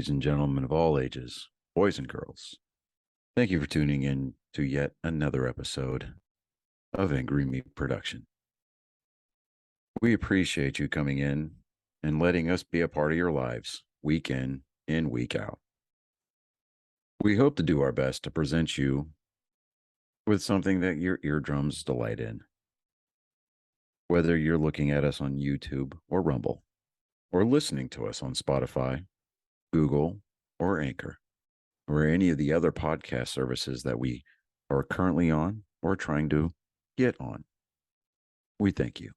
ladies and gentlemen of all ages, boys and girls. Thank you for tuning in to yet another episode of Angry Meat Production. We appreciate you coming in and letting us be a part of your lives week in and week out. We hope to do our best to present you with something that your eardrums delight in. Whether you're looking at us on YouTube or Rumble, or listening to us on Spotify, Google, or Anchor, or any of the other podcast services that we are currently on or trying to get on. We thank you.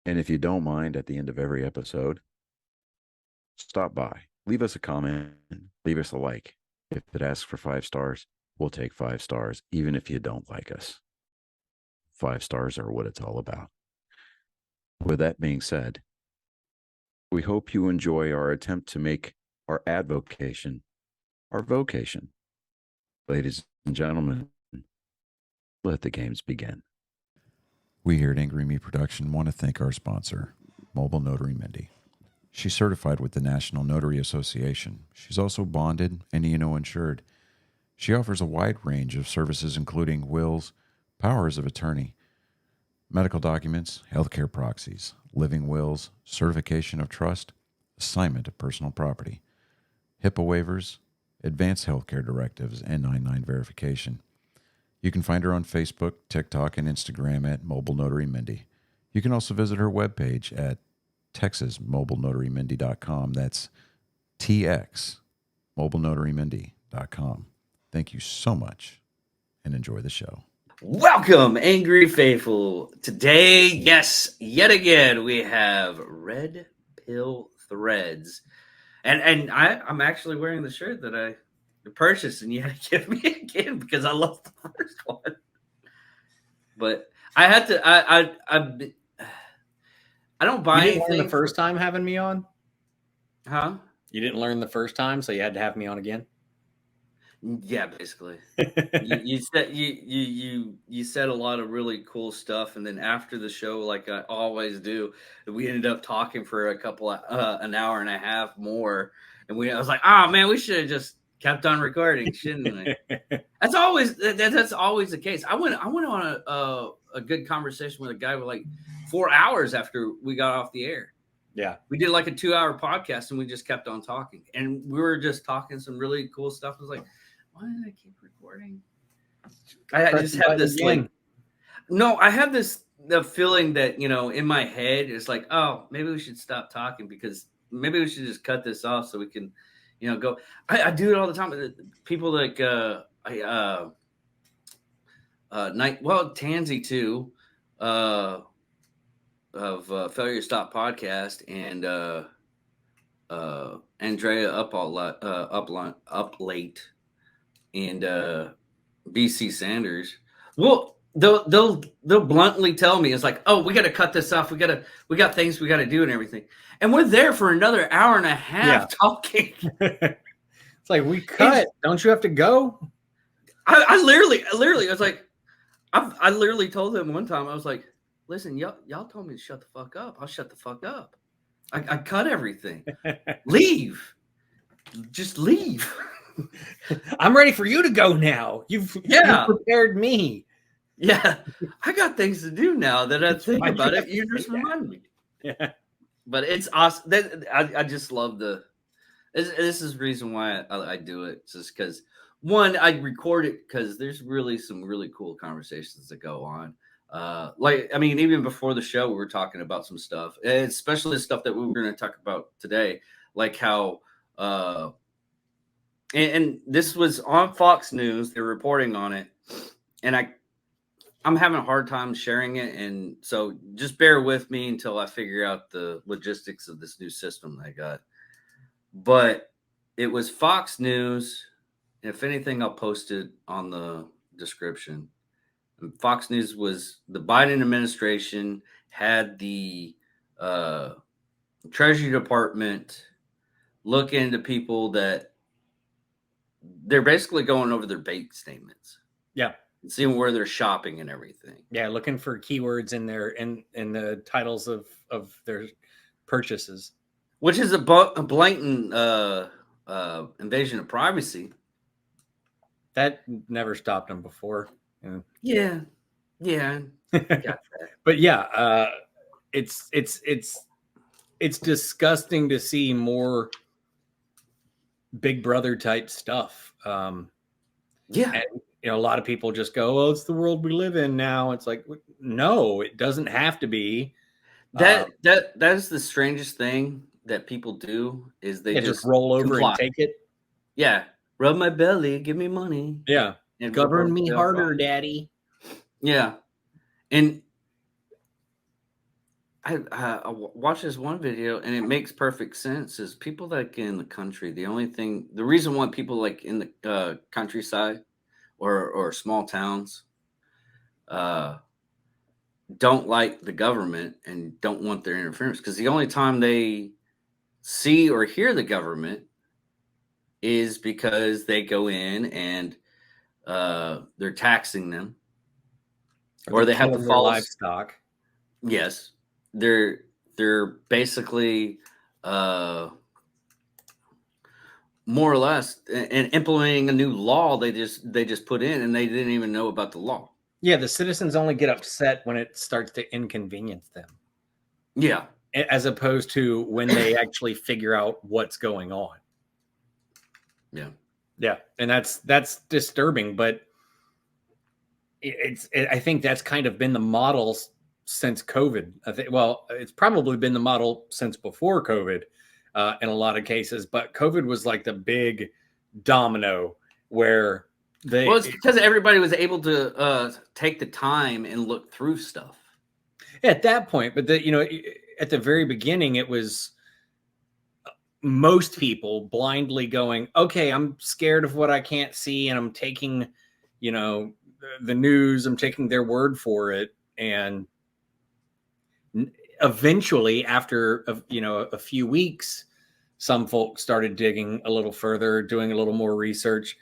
And if you don't mind, at the end of every episode, stop by, leave us a comment, leave us a like. If it asks for 5 stars, we'll take 5 stars, even if you don't like us. 5 stars are what it's all about. With that being said, we hope you enjoy our attempt to make our advocation our vocation. Ladies and gentlemen, let the games begin. We here at Angry Me Production want to thank our sponsor, Mobile Notary Mindy. She's certified with the National Notary Association. She's also bonded and E&O insured. She offers a wide range of services including wills, powers of attorney, medical documents, healthcare proxies, living wills, certification of trust, assignment of personal property, HIPAA waivers, advanced healthcare directives, and 99 verification. You can find her on Facebook, TikTok, and Instagram at Mobile Notary Mindy. You can also visit her webpage at TexasMobileNotaryMindy.com. That's TX, MobileNotaryMindy.com. Thank you so much, and enjoy the show. Welcome, Angry Faithful. Today, yes, yet again, we have Red Pill Threads. And I'm actually wearing the shirt that I purchased, and you had to give me again because I love the first one. But I had to. I don't buy anything. You didn't learn the first time having me on, huh? You didn't learn the first time, so you had to have me on again. Yeah, basically. you said a lot of really cool stuff, and then after the show, like I always do, we ended up talking for a couple an hour and a half more, and I was like, oh man, we should have just kept on recording, shouldn't we? That's always the case. I went on a good conversation with a guy with like 4 hours after we got off the air. Yeah, we did like a 2-hour podcast, and we just kept on talking, and we were just talking some really cool stuff. I was like, why did I keep recording? I just have this like, no, I have the feeling that, in my head, it's like, oh, maybe we should stop talking because maybe we should just cut this off so we can, go. I do it all the time. People like, Tansy too, of Failure to Stop podcast, and Andrea up late. And BC Sanders, well, they'll bluntly tell me, it's like, oh, we got to cut this off. We got things we got to do and everything. And we're there for another hour and a half talking. It's like, we cut. Don't you have to go? I literally, I was like, I literally told them one time, I was like, listen, y'all told me to shut the fuck up. I'll shut the fuck up. I cut everything. Leave. Just leave. I'm ready for you to go now. You've prepared me. Yeah, I got things to do now that I think about it. You just remind me. Yeah, but it's awesome. I just love this is the reason why I do it. Just because, one, I record it because there's really some really cool conversations that go on. Even before the show, we were talking about some stuff, especially the stuff that we were going to talk about today, like how. And this was on Fox News. They're reporting on it, and I'm having a hard time sharing it, and so just bear with me until I figure out the logistics of this new system I got. But it was Fox News. If anything, I'll post it on the description. And Fox News was the Biden administration had the Treasury Department look into people that they're basically going over their bank statements. Yeah. And seeing where they're shopping and everything. Yeah, looking for keywords in the titles of their purchases. Which is a blatant invasion of privacy. That never stopped him before. Yeah. But yeah, it's disgusting to see more Big Brother type stuff. And, a lot of people just go, "Oh, it's the world we live in now." It's like, no, it doesn't have to be. That is the strangest thing that people do is they just roll over comply. and take it. Yeah, rub my belly, give me money. Yeah, and govern me harder, Daddy. Yeah, and I watched this one video, and it makes perfect sense. Is people like in the country, the reason why people like in the countryside or small towns don't like the government and don't want their interference, because the only time they see or hear the government is because they go in and they're taxing them, or they have to follow livestock. Yes, they're basically more or less and implementing a new law they just put in, and they didn't even know about the law. Yeah, the citizens only get upset when it starts to inconvenience them. Yeah, as opposed to when they actually figure out what's going on. Yeah, and that's disturbing, but I think that's kind of been the model since COVID. I think, well, it's probably been the model since before COVID in a lot of cases, but COVID was like the big domino where it's because everybody was able to take the time and look through stuff at that point. But at the very beginning, it was most people blindly going, okay, I'm scared of what I can't see, and I'm taking, the news, I'm taking their word for it. And eventually, after a few weeks, some folks started digging a little further, doing a little more research.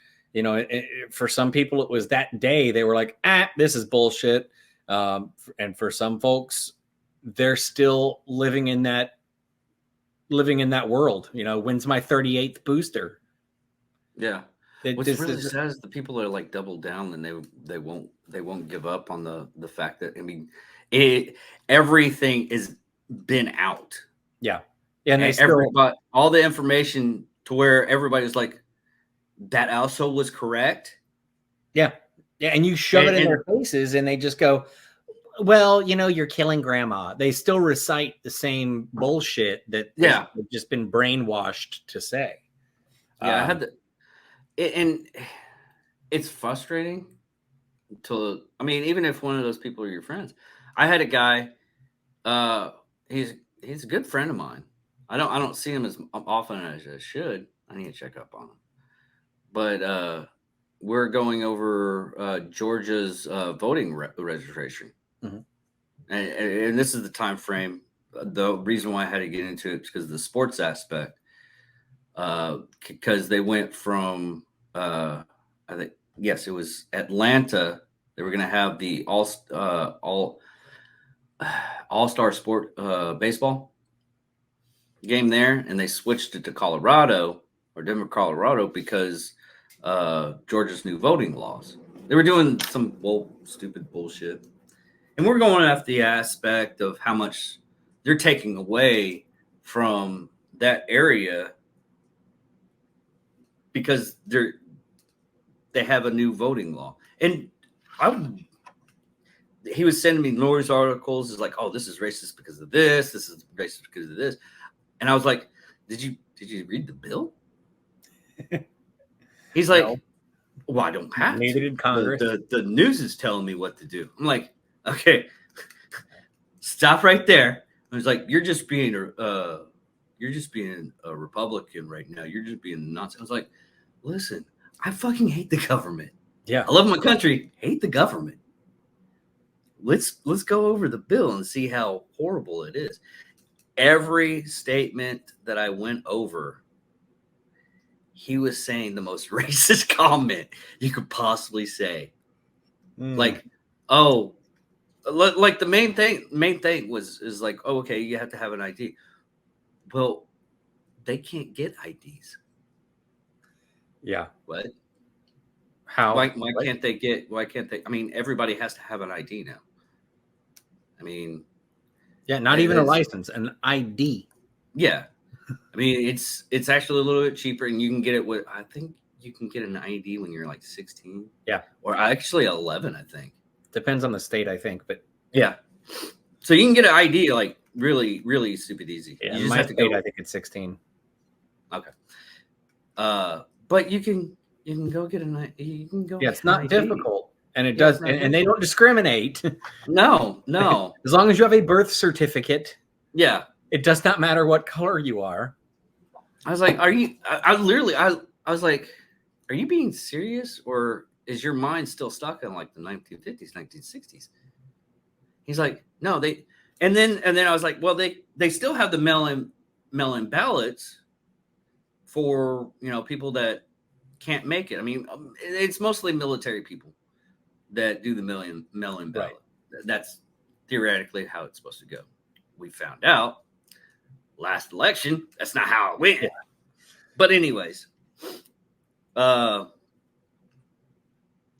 For some people, it was that day they were like, this is bullshit. And for some folks, they're still living in that world. When's my 38th booster? Yeah. What's really sad is the people that are like double down, and they won't give up on the fact that, I mean, everything has been out. Yeah. And all the information to where everybody's like, that also was correct. Yeah. Yeah. And you shove it in their faces, and they just go, well, you're killing grandma. They still recite the same bullshit that they've just been brainwashed to say. Yeah, I had and it's frustrating even if one of those people are your friends. I had a guy, he's a good friend of mine. I don't see him as often as I should. I need to check up on him. But we're going over Georgia's voting registration. Mm-hmm. And this is the time frame. The reason why I had to get into it is because of the sports aspect. Because they went from, I think, yes, it was Atlanta. They were going to have the all-star sport baseball game there, and they switched it to Colorado or Denver, Colorado, because Georgia's new voting laws. They were doing some stupid bullshit. And we're going after the aspect of how much they're taking away from that area because they have a new voting law. And he was sending me news articles. It's like, oh, this is racist because of this. This is racist because of this. And I was like, did you read the bill? He's like, no. Well, I don't have Neither did Congress. The news is telling me what to do. I'm like, okay, stop right there. I was like, you're just being a Republican right now. You're just being a Nazi. I was like, listen, I fucking hate the government. Yeah, I love my country. Hate the government. Let's go over the bill and see how horrible it is. Every statement that I went over, he was saying the most racist comment you could possibly say. Like, oh, like the main thing is like, oh, okay, you have to have an ID. Well, they can't get IDs. Yeah. What? How? Why can't they? I mean, everybody has to have an ID now. I mean, Yeah, not even a license, an ID. Yeah, I mean, it's actually a little bit cheaper, and you can get it with. I think you can get an ID when you're like 16. Yeah, or actually 11. I think depends on the state. I think, but yeah. So you can get an ID like really, really stupid easy. yeah, You in just my have to state, go. I think it's 16. Okay. But you can go get an. You can go. Yeah, get it's an not ID. difficult, and it Yeah, does, it's not and they don't discriminate. No. As long as you have a birth certificate, Yeah. it does not matter what color you are. I was like, are you? I literally, I was like, are you being serious, or is your mind still stuck in like the 1950s, 1960s? He's like, no, they. And then I was like, well, they still have the mail-in ballots for people that can't make it. I mean, it's mostly military people that do the mail-in ballot. Right. That's theoretically how it's supposed to go. We found out last election that's not how it went. Yeah. But anyways,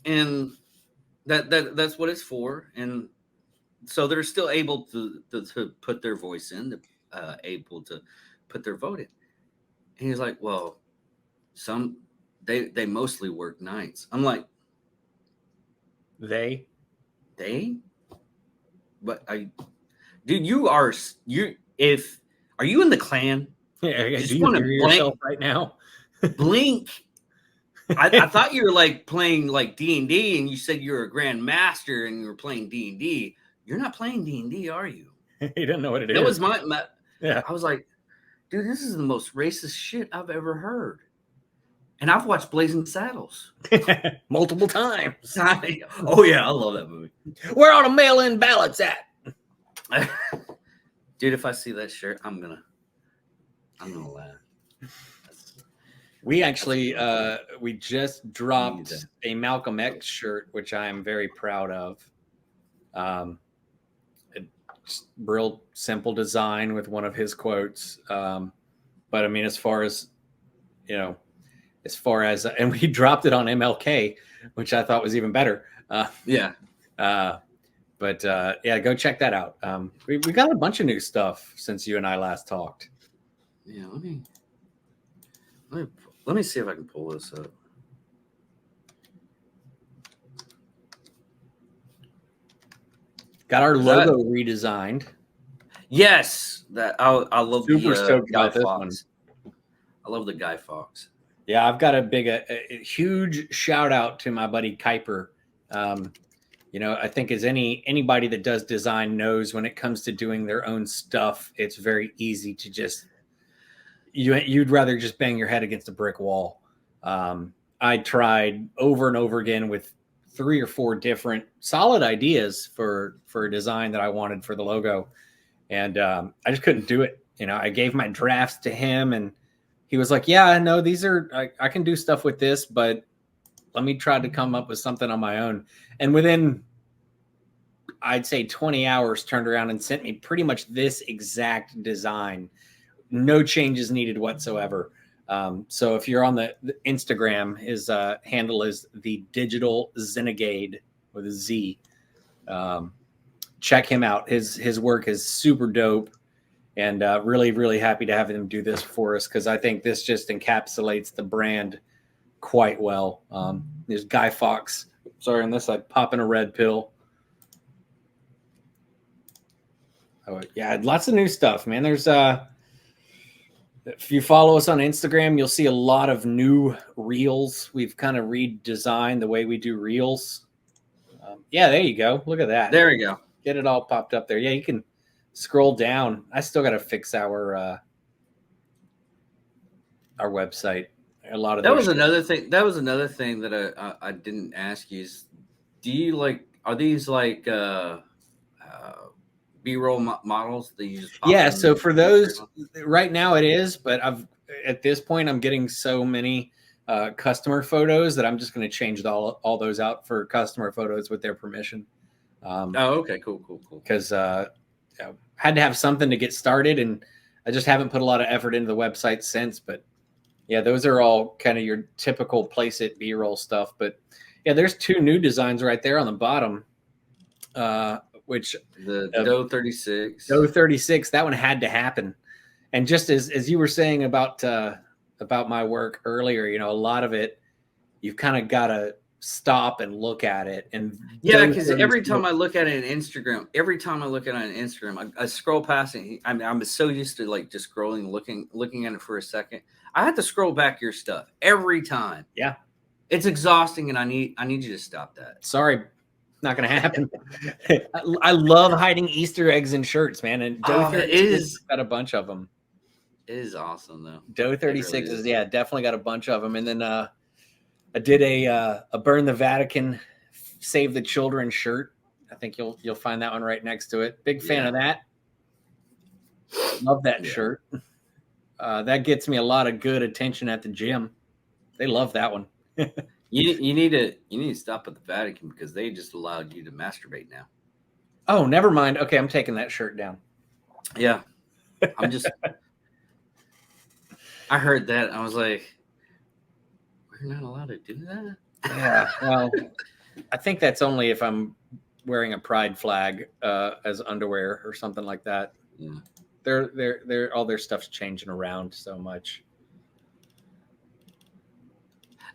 and that's what it's for. And so they're still able to put their voice in, able to put their vote in. And he's like, well, they mostly work nights. I'm like, They? But dude, are you in the Klan? Yeah, You do you hear yourself right now? Blink. I thought you were like playing like D&D, and you said you were a grand master and you were playing D&D. You're not playing D&D, are you? You didn't know what it is. That was my yeah. I was like, dude, this is the most racist shit I've ever heard. And I've watched Blazing Saddles multiple times. Oh yeah, I love that movie. Where are the mail-in ballots at? Dude, if I see that shirt, I'm gonna laugh. We actually we just dropped a Malcolm X shirt, which I am very proud of. It's real simple design with one of his quotes. But I mean, as far as and we dropped it on MLK, which I thought was even better. But yeah, go check that out. We got a bunch of new stuff since you and I last talked. Yeah, let me see if I can pull this up. Got our logo redesigned. Yes, that I love. Super stoked about this one. I love the Guy Fawkes. Yeah, I've got a huge shout out to my buddy Kuiper. I think as anybody that does design knows, when it comes to doing their own stuff, it's very easy to just you'd rather just bang your head against a brick wall. I tried over and over again with 3 or 4 different solid ideas for a design that I wanted for the logo, and I just couldn't do it. I gave my drafts to him, and he was like, yeah, no, these are, I can do stuff with this, but let me try to come up with something on my own. And within, I'd say 20 hours, turned around and sent me pretty much this exact design. No changes needed whatsoever. So if you're on the Instagram, his handle is the Digital Zenegade with a Z. Check him out. His work is super dope. And really, really happy to have him do this for us, because I think this just encapsulates the brand quite well. There's Guy Fawkes. Sorry, on this side, popping a red pill. Oh yeah, lots of new stuff, man. There's if you follow us on Instagram, you'll see a lot of new reels. We've kind of redesigned the way we do reels. Yeah, there you go. Look at that. There we go. Get it all popped up there. Yeah, you can scroll down. I still got to fix our website. A lot of that was another thing. That was another thing that I didn't ask you. Is do you are these B-roll models that you just pop yeah? in So for those, right now it is, but at this point I'm getting so many customer photos that I'm just going to change all those out for customer photos with their permission. Okay, cool. Because had to have something to get started, and I just haven't put a lot of effort into the website since. But Yeah, those are all kind of your typical place it B-roll stuff. But yeah, there's 2 new designs right there on the bottom, which The Doe 36. Doe 36, that one had to happen. And just as you were saying about my work earlier, a lot of it, you've kind of got to stop and look at it. And yeah, because every time I look at it on Instagram, I scroll past it. I'm so used to like just scrolling, looking at it for a second. I have to scroll back your stuff every time. Yeah, it's exhausting, and I need you to stop that. Sorry, not going to happen. I love hiding Easter eggs in shirts, man. And Doe 36 got a bunch of them. It is awesome though. Doe 36 is definitely got a bunch of them. And then I did a Burn the Vatican, Save the Children shirt. I think you'll find that one right next to it. Big fan of that. Love that shirt. That gets me a lot of good attention at the gym. They love that one. You need to stop at the Vatican because they just allowed you to masturbate now. Oh, never mind. Okay, I'm taking that shirt down. Yeah, I'm just. I heard that. I was like, we're not allowed to do that. Yeah. Well, I think that's only if I'm wearing a pride flag as underwear or something like that. Yeah. They're all their stuff's changing around so much.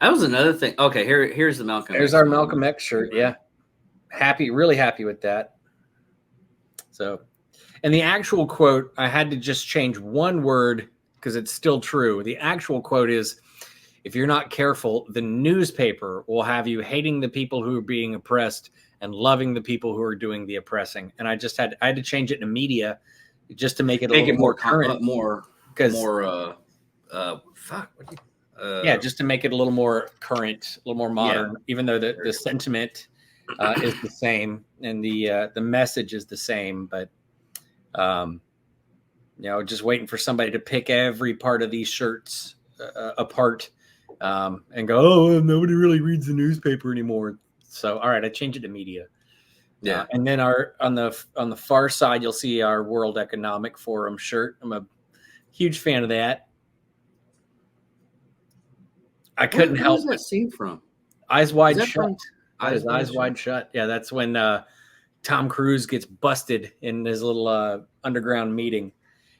That was another thing. Okay, here's the Malcolm. There's our Malcolm X shirt. Yeah. Really happy with that. So, and the actual quote, I had to just change one word because it's still true. The actual quote is, if you're not careful, the newspaper will have you hating the people who are being oppressed and loving the people who are doing the oppressing. And I had to change it to media just to make it more current, just to make it a little more current, a little more modern, even though the sentiment is the same and the message is the same. But, just waiting for somebody to pick every part of these shirts apart and go, oh, nobody really reads the newspaper anymore. So, all right, I changed it to media. Yeah. And then on the far side, you'll see our World Economic Forum shirt. I'm a huge fan of that. I couldn't help. Where's that scene from? Eyes Wide Shut. Eyes Wide Shut. Yeah, that's when Tom Cruise gets busted in his little underground meeting.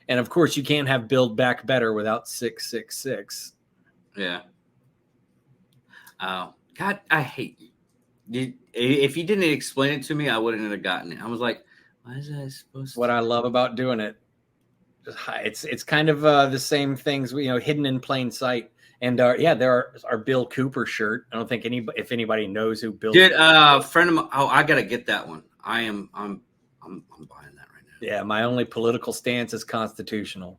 And of course, you can't have Build Back Better without 666. Yeah. Oh, God, I hate you. If you didn't explain it to me, I wouldn't have gotten it. I was like, why is that supposed to? What I love about doing it, it's kind of the same things, hidden in plain sight. And there our Bill Cooper shirt. I don't think if anybody knows who Bill. Dude, friend of mine. Oh, I gotta get that one. I'm buying that right now. Yeah, my only political stance is constitutional.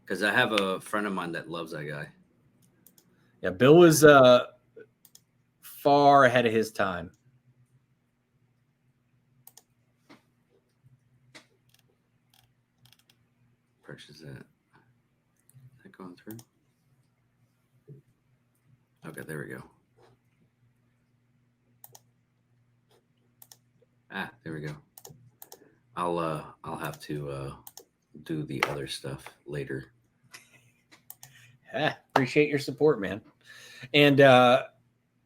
Because I have a friend of mine that loves that guy. Yeah, Bill was far ahead of his time. Purchase that. Is that going through? Okay, there we go. There we go. I'll have to do the other stuff later. Appreciate your support, man. And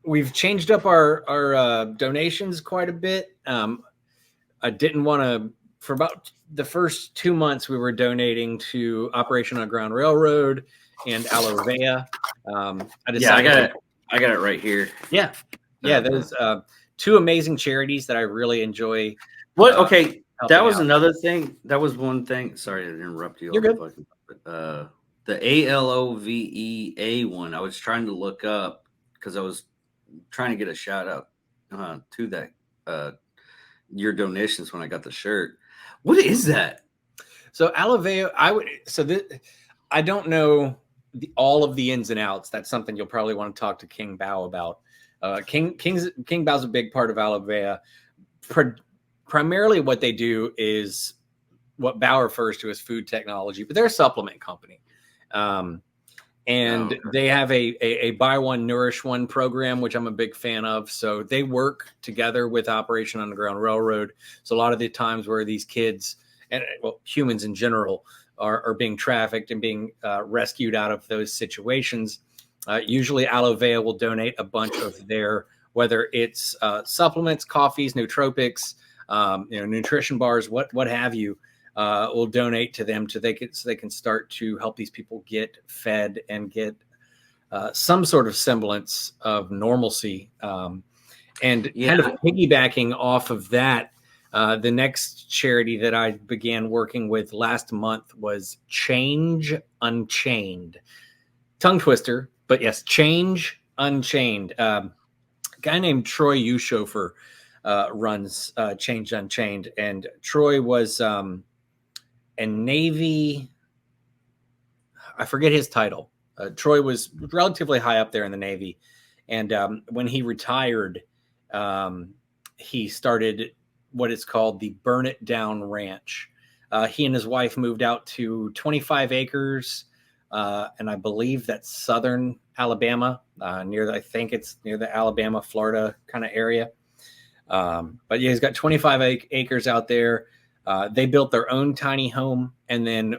we've changed up our donations quite a bit. I didn't want to, for about the first 2 months, we were donating to Operation Underground Railroad and Alovea. I got it right here. Yeah. There's 2 amazing charities that I really enjoy. What? Okay, that was another thing. That was one thing. Sorry to interrupt you. You're good. The ALOVEA one, I was trying to look up because I was trying to get a shout out to that your donations when I got the shirt. What is that? So Alovea, I don't know all of the ins and outs. That's something you'll probably want to talk to King Bao about. King Bao's a big part of Alovea. Primarily what they do is what Bao refers to as food technology, but they're a supplement company. They have a buy one, nourish one program, which I'm a big fan of. So they work together with Operation Underground Railroad. So a lot of the times where these kids and humans in general are being trafficked and being rescued out of those situations. Usually Aloe Vera will donate a bunch of their, whether it's supplements, coffees, nootropics, nutrition bars, what have you, will donate to them so they can start to help these people get fed and get some sort of semblance of normalcy. And kind of piggybacking off of that, the next charity that I began working with last month was Change Unchained. Tongue twister, but yes, Change Unchained. A guy named Troy Ushofer runs Change Unchained, and Troy was a Navy. I forget his title. Troy was relatively high up there in the Navy, and when he retired, he started what is called the Burn It Down Ranch. He and his wife moved out to 25 acres, and I believe that's southern Alabama, I think it's near the Alabama, Florida kind of area. But yeah, he's got 25 acres out there. They built their own tiny home, and then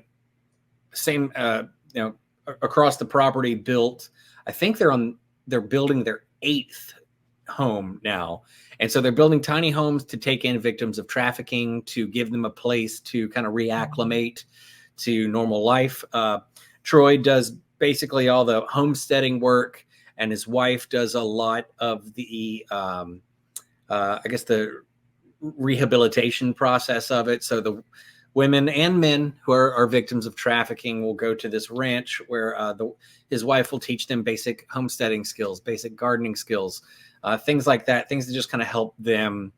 across the property built, I think they're building their 8th home now. And so they're building tiny homes to take in victims of trafficking, to give them a place to kind of reacclimate to normal life. Troy does basically all the homesteading work, and his wife does a lot of the, I guess, the rehabilitation process of it. So the women and men who are victims of trafficking will go to this ranch where his wife will teach them basic homesteading skills, basic gardening skills, things like that, things that just kind of help them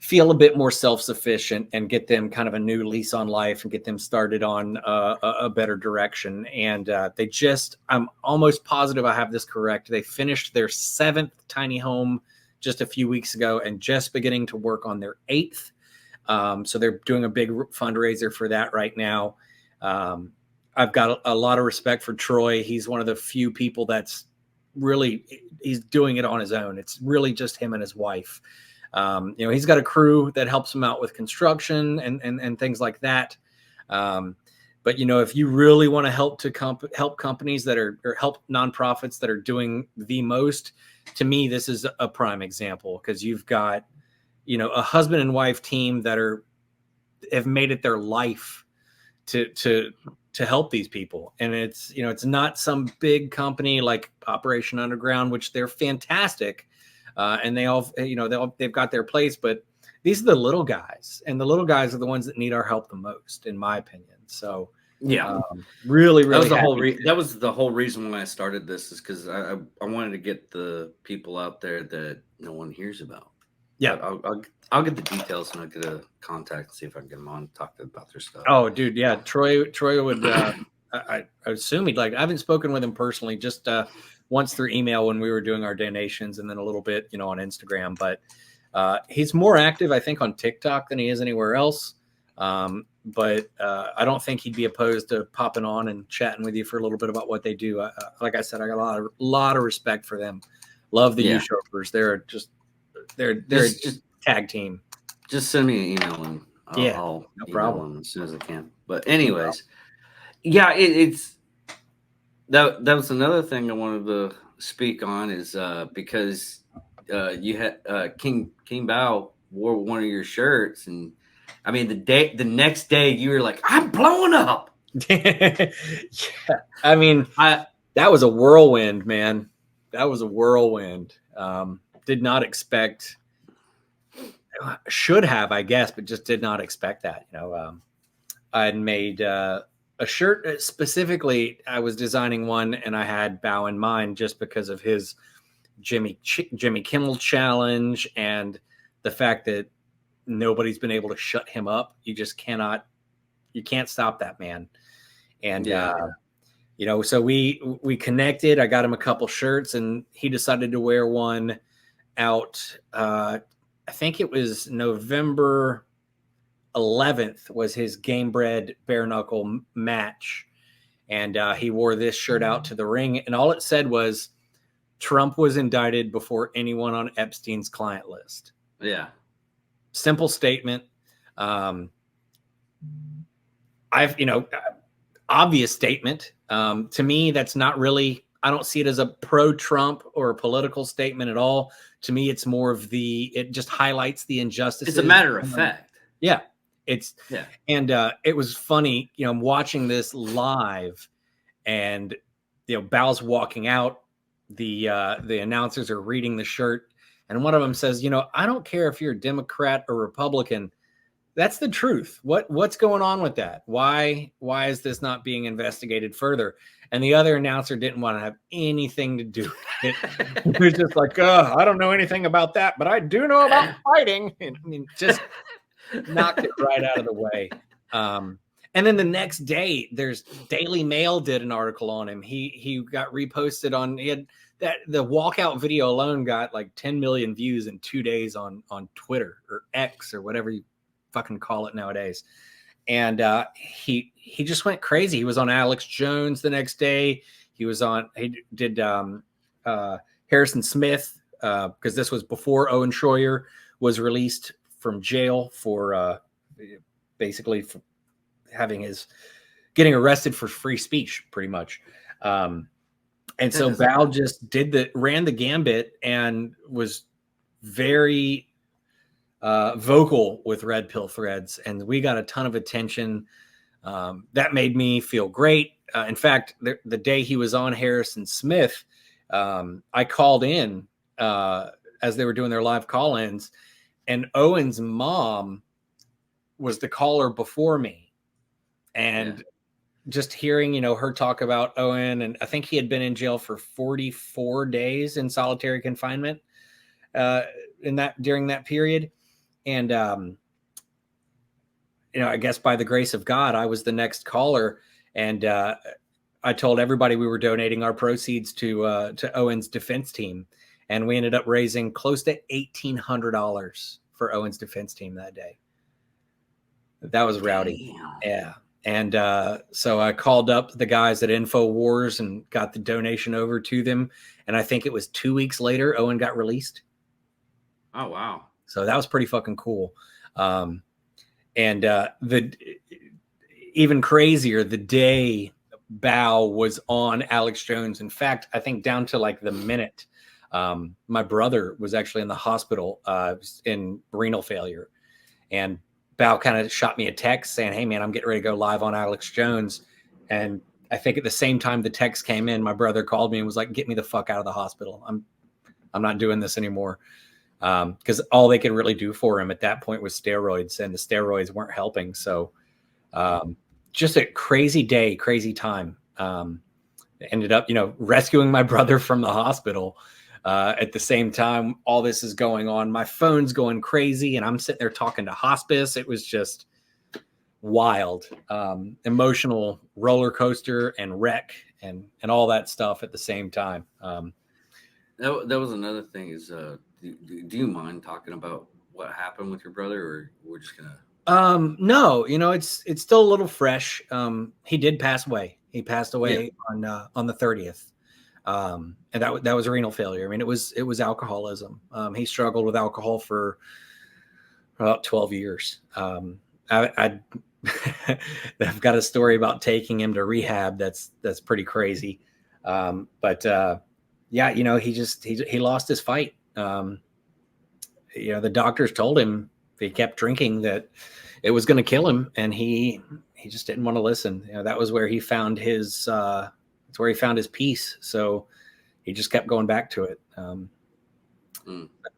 feel a bit more self-sufficient and get them kind of a new lease on life and get them started on a better direction. And I'm almost positive I have this correct. They finished their 7th tiny home just a few weeks ago and just beginning to work on their 8th. So they're doing a big fundraiser for that right now. I've got a lot of respect for Troy. He's one of the few people that's really, he's doing it on his own. It's really just him and his wife. He's got a crew that helps him out with construction and things like that. But if you really want to help companies that or help nonprofits that are doing the most, to me, this is a prime example, because you've got, a husband and wife team that have made it their life to help these people. And it's, it's not some big company like Operation Underground, which they're fantastic. And they all, they've got their place, but these are the little guys, and the little guys are the ones that need our help the most, in my opinion. So yeah, really, that was the whole reason why I started this, is because I wanted to get the people out there that no one hears about. Yeah, I'll get the details, and I'll get a contact and see if I can get them on, talk about their stuff. Oh, dude, yeah, Troy would. I assume he'd like. I haven't spoken with him personally, just once through email when we were doing our donations, and then a little bit, on Instagram. But he's more active, I think, on TikTok than he is anywhere else. But I don't think he'd be opposed to popping on and chatting with you for a little bit about what they do. Like I said, I got a lot of respect for them. Love the Ushofers. They're just tag team. Just send me an email, and I'll no problem as soon as I can. But anyways, yeah, it's that was another thing I wanted to speak on, is because you had King Bao wore one of your shirts, and I mean the next day you were like, I'm blowing up. Yeah, I mean, that was a whirlwind, man. That was a whirlwind. Did not expect, should have, I guess, but just did not expect that. I had made a shirt specifically. I was designing one, and I had Bao in mind just because of his Jimmy Kimmel challenge and the fact that nobody's been able to shut him up. You can't stop that man. And so we connected. I got him a couple shirts, and he decided to wear one out. I think it was November 11th was his Game Bred bare knuckle match. And he wore this shirt out to the ring. And all it said was, Trump was indicted before anyone on Epstein's client list. Yeah. Simple statement. I've, obvious statement. To me, that's not really, I don't see it as a pro-Trump or a political statement at all. To me, it's more of it just highlights the injustices. It's a matter of fact. Yeah. Yeah. And it was funny, I'm watching this live and, Bal's walking out. The announcers are reading the shirt. And one of them says, I don't care if you're a Democrat or Republican. That's the truth. What's going on with that? Why is this not being investigated further? And the other announcer didn't want to have anything to do with it. He was just like, I don't know anything about that, but I do know about fighting. I mean, just knocked it right out of the way. And then the next day, there's Daily Mail did an article on him. He got reposted on. He had the walkout video alone got like 10 million views in 2 days on Twitter or X or whatever you fucking call it nowadays. And he just went crazy. He was on Alex Jones the next day. He did Harrison Smith because this was before Owen Schroyer was released from jail for basically for getting arrested for free speech, pretty much. And so Val just ran the gambit and was very vocal with Red Pill Threads, and we got a ton of attention. That made me feel great. In fact, the day he was on Harrison Smith, I called in as they were doing their live call-ins, and Owen's mom was the caller before me. And just hearing, her talk about Owen, and I think he had been in jail for 44 days in solitary confinement during that period. And, I guess by the grace of God, I was the next caller. And I told everybody we were donating our proceeds to Owen's defense team. And we ended up raising close to $1,800 for Owen's defense team that day. That was rowdy. Damn. Yeah. And so I called up the guys at InfoWars and got the donation over to them. And I think it was 2 weeks later, Owen got released. Oh, wow. So that was pretty fucking cool. And even crazier, the day Bao was on Alex Jones. In fact, I think down to like the minute, my brother was actually in the hospital in renal failure. And Bao kind of shot me a text saying, "Hey man, I'm getting ready to go live on Alex Jones." And I think at the same time the text came in, my brother called me and was like, "Get me the fuck out of the hospital. I'm not doing this anymore." Because all they could really do for him at that point was steroids, and the steroids weren't helping. So just a crazy day, crazy time. Ended up, rescuing my brother from the hospital. At the same time, all this is going on. My phone's going crazy, and I'm sitting there talking to hospice. It was just wild, emotional roller coaster and wreck and all that stuff at the same time. That was another thing is, do you mind talking about what happened with your brother, or we're just gonna? No, it's still a little fresh. He did pass away. He passed away on the 30th. And that was renal failure. I mean, it was alcoholism. He struggled with alcohol for about 12 years. I've got a story about taking him to rehab. That's pretty crazy. But he lost his fight. The doctors told him if he kept drinking that it was going to kill him, and he just didn't want to listen. That was where he found his peace. So he just kept going back to it.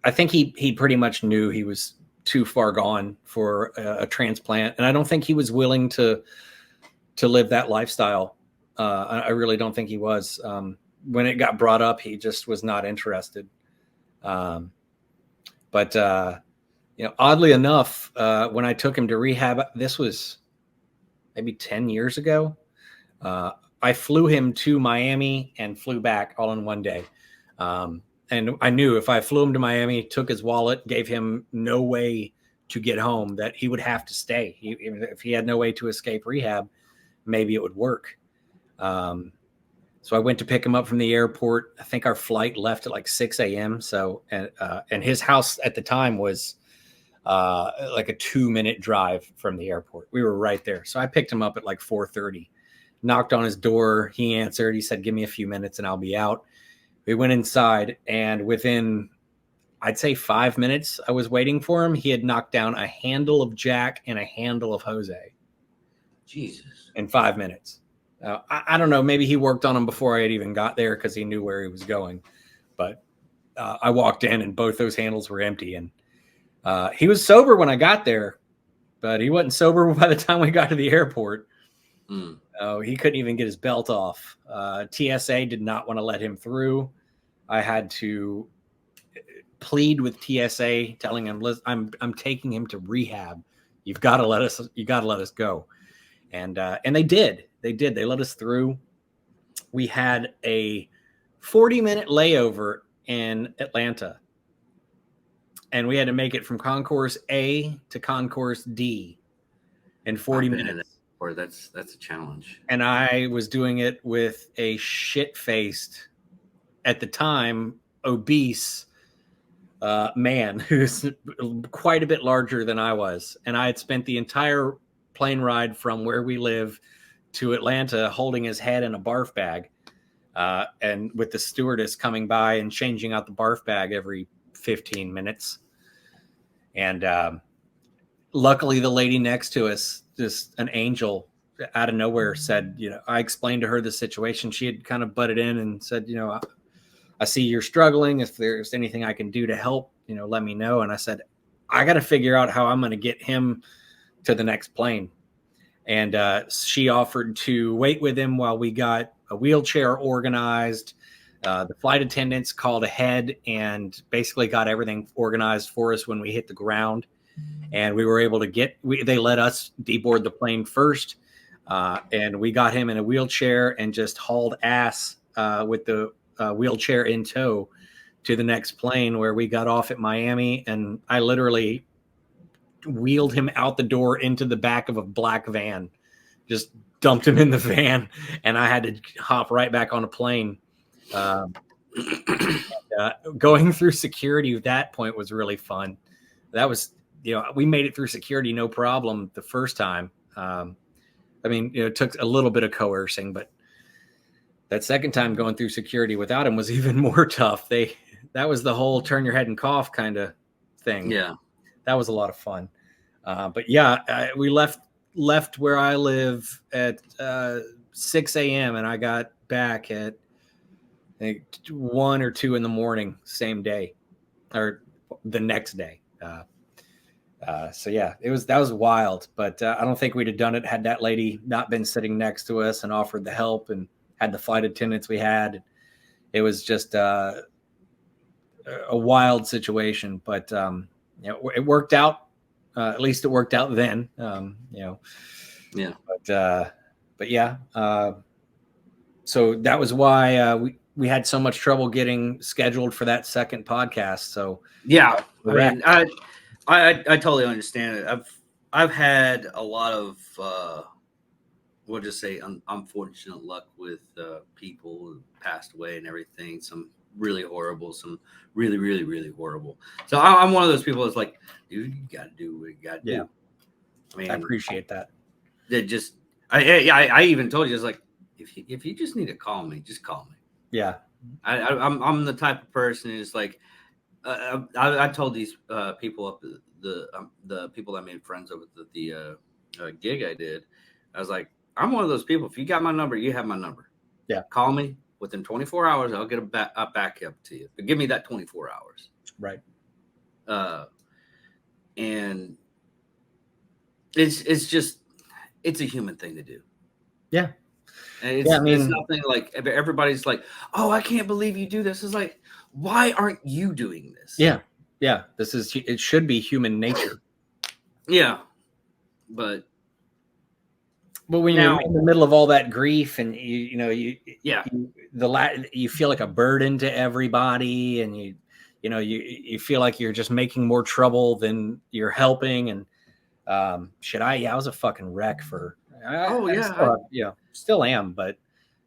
I think he pretty much knew he was too far gone for a transplant, and I don't think he was willing to live that lifestyle. I really don't think he was. When it got brought up, he just was not interested. But oddly enough, when I took him to rehab, this was maybe 10 years ago. I flew him to Miami and flew back all in one day. And I knew if I flew him to Miami, took his wallet, gave him no way to get home, that he would have to stay. If he had no way to escape rehab, maybe it would work. So I went to pick him up from the airport. I think our flight left at like 6 a.m. So, and his house at the time was like a 2-minute drive from the airport. We were right there. So I picked him up at like 4:30, knocked on his door. He answered. He said, give me a few minutes and I'll be out. We went inside, and within, I'd say 5 minutes, I was waiting for him. He had knocked down a handle of Jack and a handle of Jose. Jesus. In 5 minutes. I don't know. Maybe he worked on them before I had even got there because he knew where he was going. But I walked in and both those handles were empty. And he was sober when I got there, but he wasn't sober by the time we got to the airport. He couldn't even get his belt off. TSA did not want to let him through. I had to plead with TSA, telling him, I'm taking him to rehab. You've got to let us go. And they did. They let us through. We had a 40-minute layover in Atlanta, and we had to make it from Concourse A to Concourse D in 40 minutes. Or that's a challenge. And I was doing it with a shit-faced, at the time, obese man who's quite a bit larger than I was. And I had spent the entire plane ride from where we live to Atlanta holding his head in a barf bag, and with the stewardess coming by and changing out the barf bag every 15 minutes. And luckily the lady next to us, just an angel out of nowhere, said, I explained to her the situation. She had kind of butted in and said, I see you're struggling. If there's anything I can do to help, let me know. And I said, I got to figure out how I'm going to get him to the next plane. And she offered to wait with him while we got a wheelchair organized. The flight attendants called ahead and basically got everything organized for us when we hit the ground. And we were able to they let us deboard the plane first. And we got him in a wheelchair and just hauled ass with the wheelchair in tow to the next plane, where we got off at Miami. And I literally wheeled him out the door into the back of a black van, just dumped him in the van, and I had to hop right back on a plane. Going through security at that point was really fun. That was, we made it through security no problem the first time. It took a little bit of coercing, but that second time going through security without him was even more tough. That was the whole turn your head and cough kind of thing. Yeah. That was a lot of fun. But yeah, we left where I live at 6 a.m. and I got back at, I think, 1 or 2 in the morning, same day, or the next day. So yeah, that was wild, but I don't think we'd have done it had that lady not been sitting next to us and offered the help and had the flight attendants we had. It was just a wild situation, but it worked out. At least it worked out then. Yeah. But yeah. So that was why we had so much trouble getting scheduled for that second podcast. So yeah, I totally understand it. I've had a lot of we'll just say unfortunate luck with people who passed away and everything. Some really horrible, some really, really, really horrible. So I'm one of those people that's like, dude, you got to do what you got to do. I mean, I appreciate that. That just, I even told you, it's like, if you just need to call me, just call me. Yeah. I'm the type of person who's like, I told these people up the people I made friends with at the gig I did. I was like, I'm one of those people. If you got my number, you have my number. Yeah. Call me within 24 hours. I'll get a back up to you. But give me that 24 hours. Right. And it's just, it's a human thing to do. Yeah. And it's nothing like everybody's like, oh, I can't believe you do this. It's like, why aren't you doing this? Yeah. Yeah. It should be human nature. Yeah. But when you're in the middle of all that grief and you feel like a burden to everybody, and you feel like you're just making more trouble than you're helping. And I was a fucking wreck for. Still am, but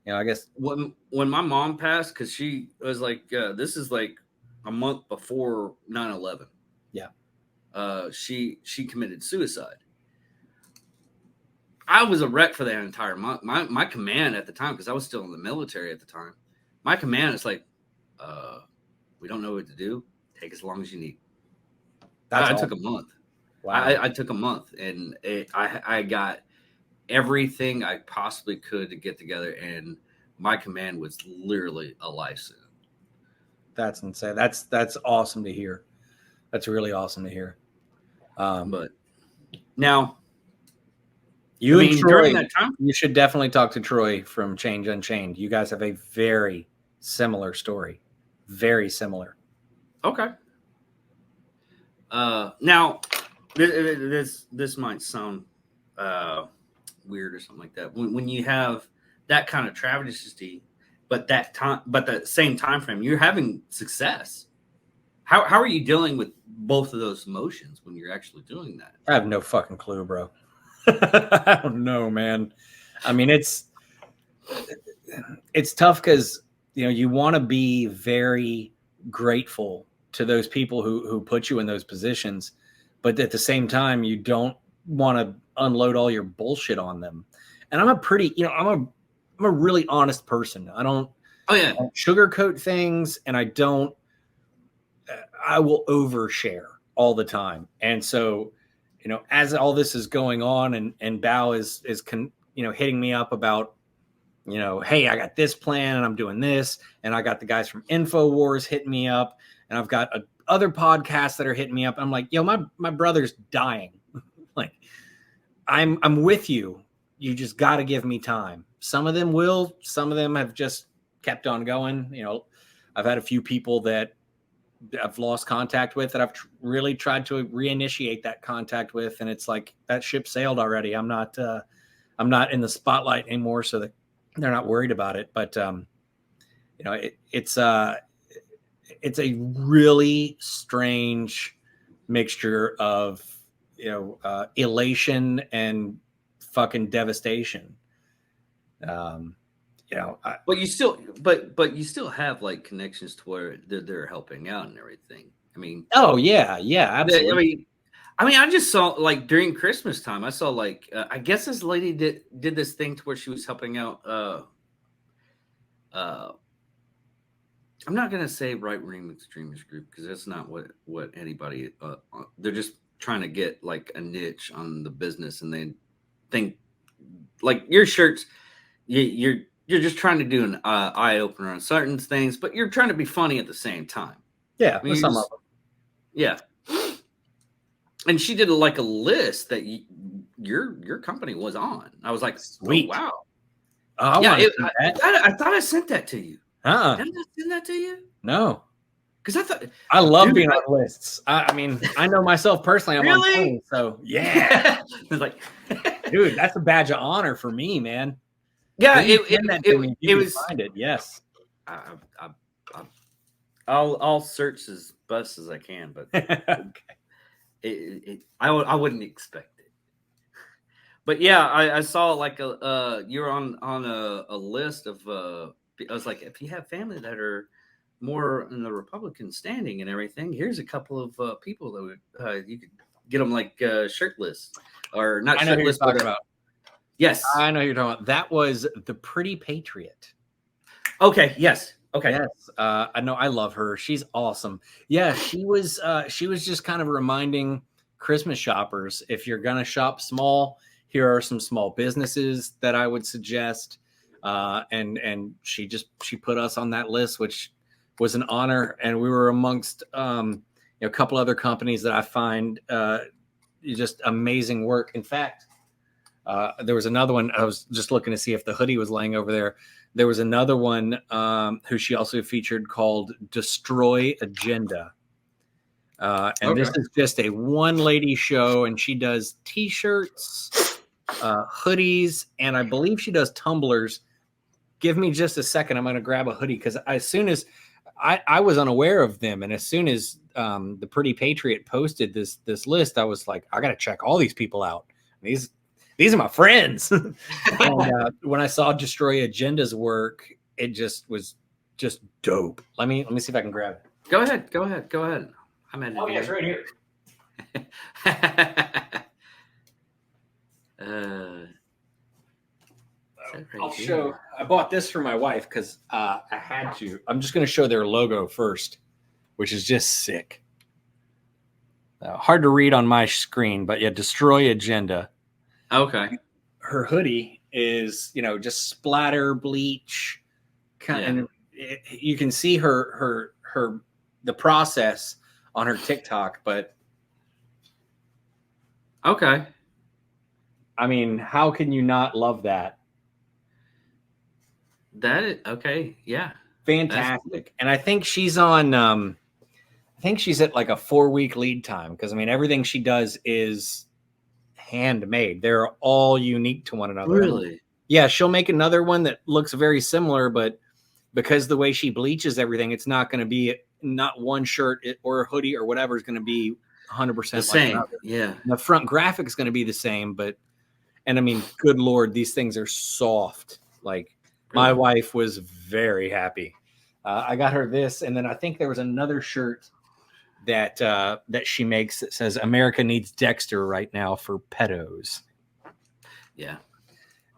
I guess when my mom passed, because she was like, this is like a month before 9/11. Yeah. she committed suicide. I was a wreck for that entire month. My command at the time, because I was still in the military at the time, my command is like, we don't know what to do. Take as long as you need. I took a month. Wow. I took a month, and I got everything I possibly could to get together, and my command was literally a lifesaver. That's insane. That's awesome to hear. That's really awesome to hear. But now, and Troy, during that time, you should definitely talk to Troy from Change Unchained. You guys have a very similar story. Very similar. Okay. Now, this might sound weird or something like that. When you have that kind of travesty, but the same time frame, you're having success. How are you dealing with both of those emotions when you're actually doing that? I have no fucking clue, bro. I don't know, man. I mean, it's tough because you want to be very grateful to those people who put you in those positions, but at the same time, you don't want to unload all your bullshit on them. And I'm I'm a really honest person. I don't sugarcoat things, and I will overshare all the time. And so, as all this is going on, and Bao is hitting me up about, hey, I got this plan and I'm doing this, and I got the guys from InfoWars hitting me up, and I've got other podcasts that are hitting me up. I'm like, my brother's dying. Like, I'm with you. You just got to give me time. Some of them will. Some of them have just kept on going. I've had a few people that I've lost contact with that I've really tried to reinitiate that contact with, and it's like that ship sailed already. I'm not in the spotlight anymore, so that they're not worried about it. But it's a really strange mixture of elation and fucking devastation. But you still have like connections to where they're helping out and everything. I mean, oh yeah, absolutely. I mean, I just saw like during Christmas time, I saw like I guess this lady did this thing to where she was helping out. I'm not gonna say right wing extremist group because that's not what anybody. They're just trying to get like a niche on the business, and they think like your shirts, you're just trying to do an eye opener on certain things, but you're trying to be funny at the same time. Yeah, I mean, yeah. And she did like a list that your company was on. I was like, sweet, oh, wow. I thought I sent that to you. Did I send that to you? No, because I love being on lists. I mean, I know myself personally. I'm really? on 20, so yeah. It's like, dude, that's a badge of honor for me, man. Yeah, it was. Find it, yes. I'll search as best as I can, but okay. I wouldn't expect it. But yeah, I saw like you're on a list of. I was like, if you have family that are more in the Republican standing and everything, here's a couple of people that would you could get them like shirtless or not shirtless. Talking about. Yes, I know who you're talking about. That was the Pretty Patriot. Okay. Yes. Okay. Yes. I know. I love her. She's awesome. Yeah. She was just kind of reminding Christmas shoppers, if you're going to shop small, here are some small businesses that I would suggest. And she put us on that list, which was an honor. And we were amongst, a couple other companies that I find, just amazing work. In fact, there was another one. I was just looking to see if the hoodie was laying over there. There was another one who she also featured called Destroy Agenda. This is just a one lady show, and she does t-shirts, hoodies, and I believe she does tumblers. Give me just a second. I'm going to grab a hoodie because as soon as I was unaware of them, and as soon as the Pretty Patriot posted this list, I was like, I got to check all these people out. These are my friends. And when I saw Destroy Agenda's work, it just was just dope. Let me see if I can grab it. Go ahead. I'm in. Oh, yeah, it's right here. I'll show. I bought this for my wife because I had to. I'm just going to show their logo first, which is just sick. Hard to read on my screen, but yeah, Destroy Agenda. Okay. Her hoodie is, just splatter bleach, and you can see her the process on her TikTok. But okay, I mean, how can you not love that? That is okay. Yeah. Fantastic. And I think she's on, I think she's at like a 4-week lead time because I mean, everything she does is handmade. They're all unique to one another. Really? Yeah. She'll make another one that looks very similar, but because the way she bleaches everything, it's not going to be not one shirt or a hoodie or whatever is going to be 100% the same. Yeah. The front graphic is going to be the same, and I mean, good Lord, these things are soft. Like, my wife was very happy. I got her this, and then I think there was another shirt that she makes that says "America needs Dexter right now for pedos." Yeah,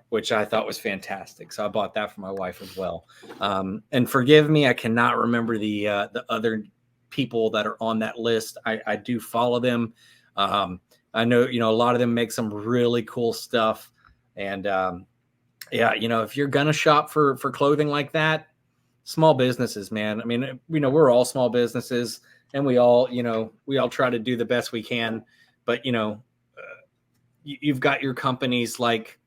which I thought was fantastic. So I bought that for my wife as well. And forgive me, I cannot remember the other people that are on that list. I do follow them. I know a lot of them make some really cool stuff, and yeah, if you're gonna shop for clothing like that, small businesses, man. I mean, we're all small businesses, and we all try to do the best we can. But you've got your companies like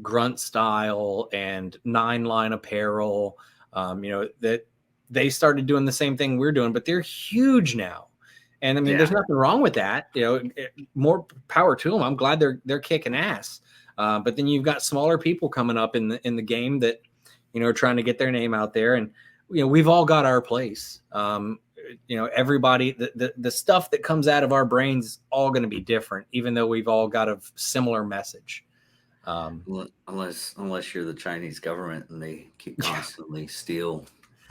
Grunt Style and 9 Line Apparel, that they started doing the same thing we're doing, but they're huge now. And I mean, there's nothing wrong with that. More power to them. I'm glad they're kicking ass. But then you've got smaller people coming up in the game that, are trying to get their name out there. And, we've all got our place. Everybody, the stuff that comes out of our brains is all going to be different, even though we've all got a similar message. Unless you're the Chinese government and they constantly steal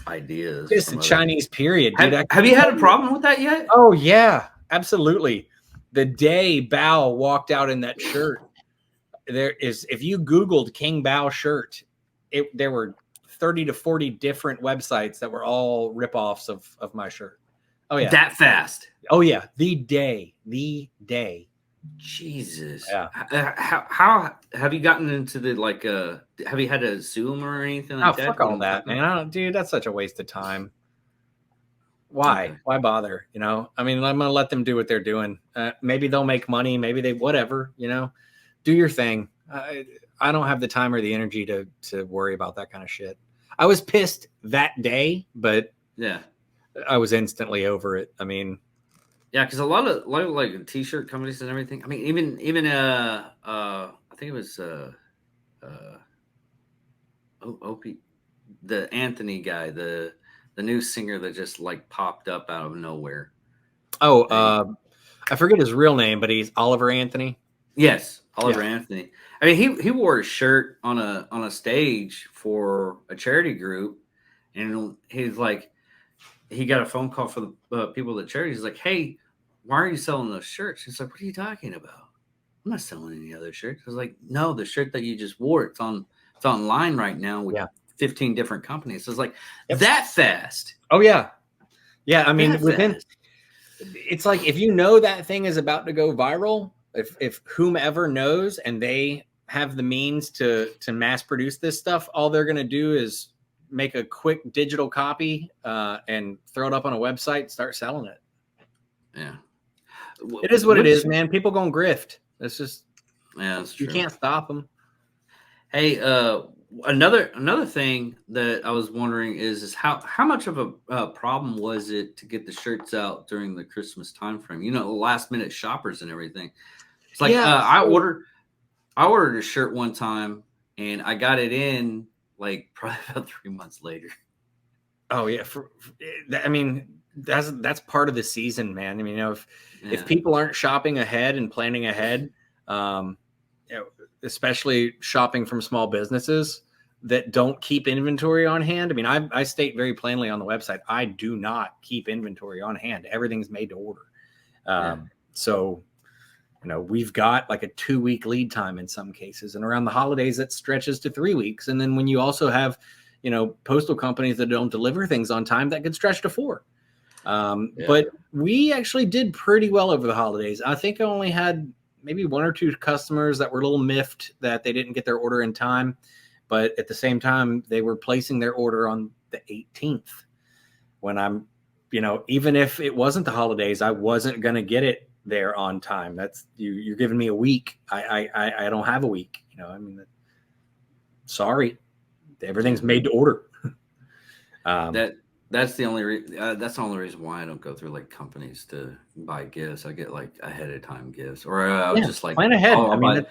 ideas. It's the Chinese period, dude. Have you had a problem with that yet? Oh yeah, absolutely. The day Bao walked out in that shirt, if you Googled King Bao shirt, there were 30 to 40 different websites that were all ripoffs of my shirt. Oh yeah, that fast. Oh yeah, the day. Jesus. Yeah. How have you gotten into the have you had to sue them or anything like that? Fuck all that, man. Dude, that's such a waste of time. Why? Okay. Why bother? I mean, I'm gonna let them do what they're doing. Maybe they'll make money. Maybe they whatever. Do your thing. I don't have the time or the energy to worry about that kind of shit. I was pissed that day, but yeah, I was instantly over it. I mean. Yeah, because a lot of like t-shirt companies and everything. I mean, even I think it was OP, the Anthony guy, the new singer that just like popped up out of nowhere. Oh, I forget his real name, but he's Oliver Anthony. Yes, Oliver Anthony. I mean, he wore a shirt on a stage for a charity group, and he's like, he got a phone call for the people at the charity. He's like, "Hey, why are you selling those shirts?" He's like, "What are you talking about? I'm not selling any other shirts." I was like, "No, the shirt that you just wore, it's online right now with 15 different companies." So it's like that fast. Oh yeah. Yeah. I mean, it's like, if that thing is about to go viral, if whomever knows and they have the means to mass produce this stuff, all they're going to do is make a quick digital copy and throw it up on a website and start selling it. Yeah. It is what it is, man. People gonna grift. It's just, that's true. You can't stop them. Hey, another thing that I was wondering is how much of a problem was it to get the shirts out during the Christmas time frame? Last minute shoppers and everything. It's like I ordered a shirt one time and I got it in like probably about 3 months later. Oh yeah, I mean, that's part of the season, man. I mean, if people aren't shopping ahead and planning ahead, especially shopping from small businesses that don't keep inventory on hand. I mean, I state very plainly on the website, I do not keep inventory on hand. Everything's made to order. So, we've got like a 2-week lead time in some cases, and around the holidays it stretches to 3 weeks. And then when you also have, postal companies that don't deliver things on time, that could stretch to 4. But we actually did pretty well over the holidays. I think I only had maybe 1 or 2 customers that were a little miffed that they didn't get their order in time. But at the same time, they were placing their order on the 18th when I'm, even if it wasn't the holidays, I wasn't going to get it there on time. That's you're giving me a week. I don't have a week. Sorry, everything's made to order. That's the only reason why I don't go through like companies to buy gifts. I get like ahead of time gifts, or I'll just like plan ahead.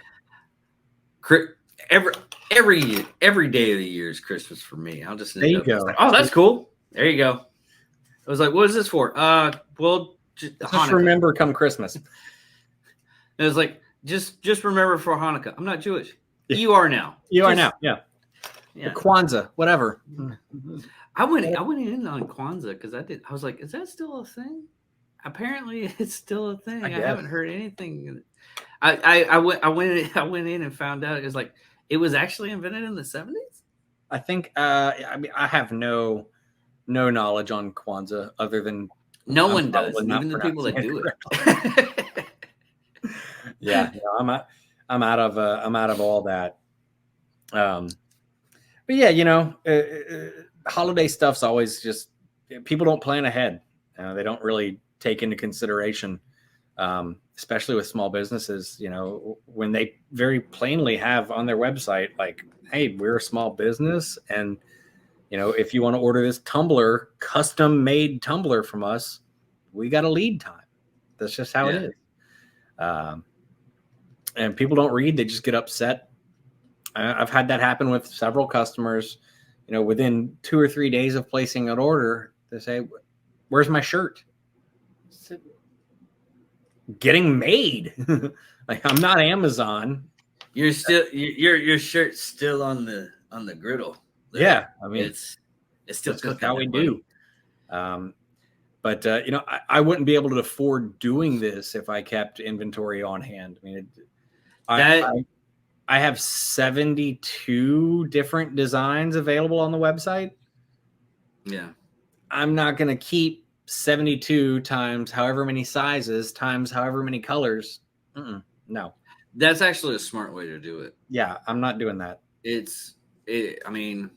every day of the year is Christmas for me. I'll just there you go. Like, oh, that's cool. There you go. I was like, what is this for? Well, just remember come Christmas. And it was like, just remember for Hanukkah. I'm not Jewish. You are now. You are now. Yeah. Kwanzaa, whatever. I went in on Kwanzaa because I was like, is that still a thing? Apparently it's still a thing. I haven't heard anything. I went in and found out it was actually invented in the 70s. I think I have no knowledge on Kwanzaa other than no one does, even the people that do it. Yeah, I'm out of all that. But yeah, holiday stuff's always just people don't plan ahead. They don't really take into consideration, especially with small businesses. When they very plainly have on their website, like, "Hey, we're a small business, and if you want to order this tumbler, custom made tumbler from us, we got a lead time." That's just how it is. And people don't read; they just get upset. I've had that happen with several customers. Within 2 or 3 days of placing an order, they say, "Where's my shirt?" Getting made. Like, I'm not Amazon. You're still your shirt's still on the griddle. Yeah, I mean it's still just how we do. But I wouldn't be able to afford doing this if I kept inventory on hand. I mean, I have 72 different designs available on the website. Yeah. I'm not going to keep 72 times however many sizes times however many colors. No. That's actually a smart way to do it. Yeah, I'm not doing that. I mean,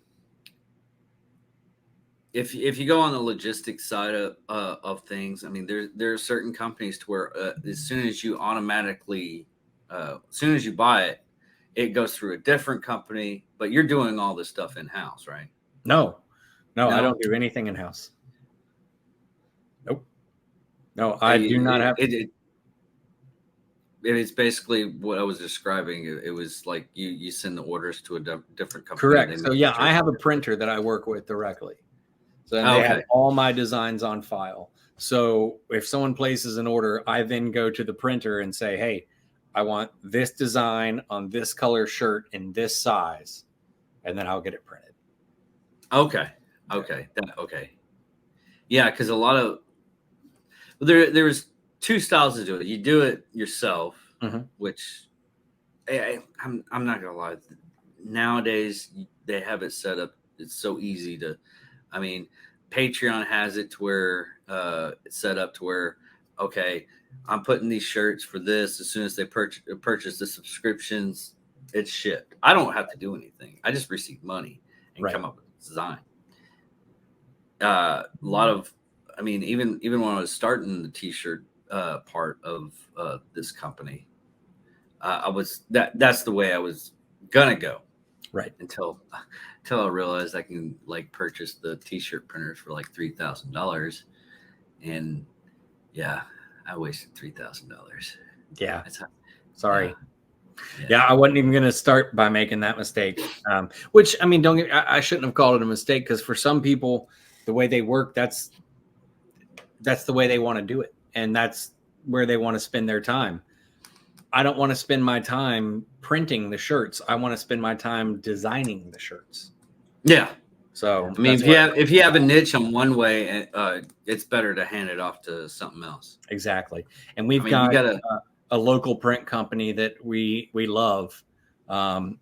if you go on the logistics side of things, I mean, there are certain companies to where as soon as you buy it, it goes through a different company, but you're doing all this stuff in-house, right? No, I don't do anything in-house. Nope. No, I do not have. It's basically what I was describing. It was like you send the orders to a different company. Correct. So yeah, I have a printer that I work with directly. So they have all my designs on file. So if someone places an order, I then go to the printer and say, "Hey, I want this design on this color shirt in this size," and then I'll get it printed. Okay. Yeah, because a lot of there's 2 styles to do it. You do it yourself, which I'm not gonna lie. Nowadays they have it set up. It's so easy to. I mean, Patreon has it to where it's set up to where I'm putting these shirts for this. As soon as they purchase the subscriptions, it's shipped. I don't have to do anything. I just receive money and come up with a design. A lot of, I mean, even when I was starting the t-shirt part of this company, that's the way I was gonna go. Right. Until I realized I can purchase the t-shirt printers for $3,000, and I wasted $3,000. Yeah. Sorry. Yeah, I wasn't even going to start by making that mistake. Which, I mean, I shouldn't have called it a mistake, because for some people, the way they work, that's the way they want to do it, and that's where they want to spend their time. I don't want to spend my time printing the shirts. I want to spend my time designing the shirts. Yeah. So I mean, if you have a niche on one way, it's better to hand it off to something else. Exactly. And we've I mean, got you gotta, a local print company that we love, and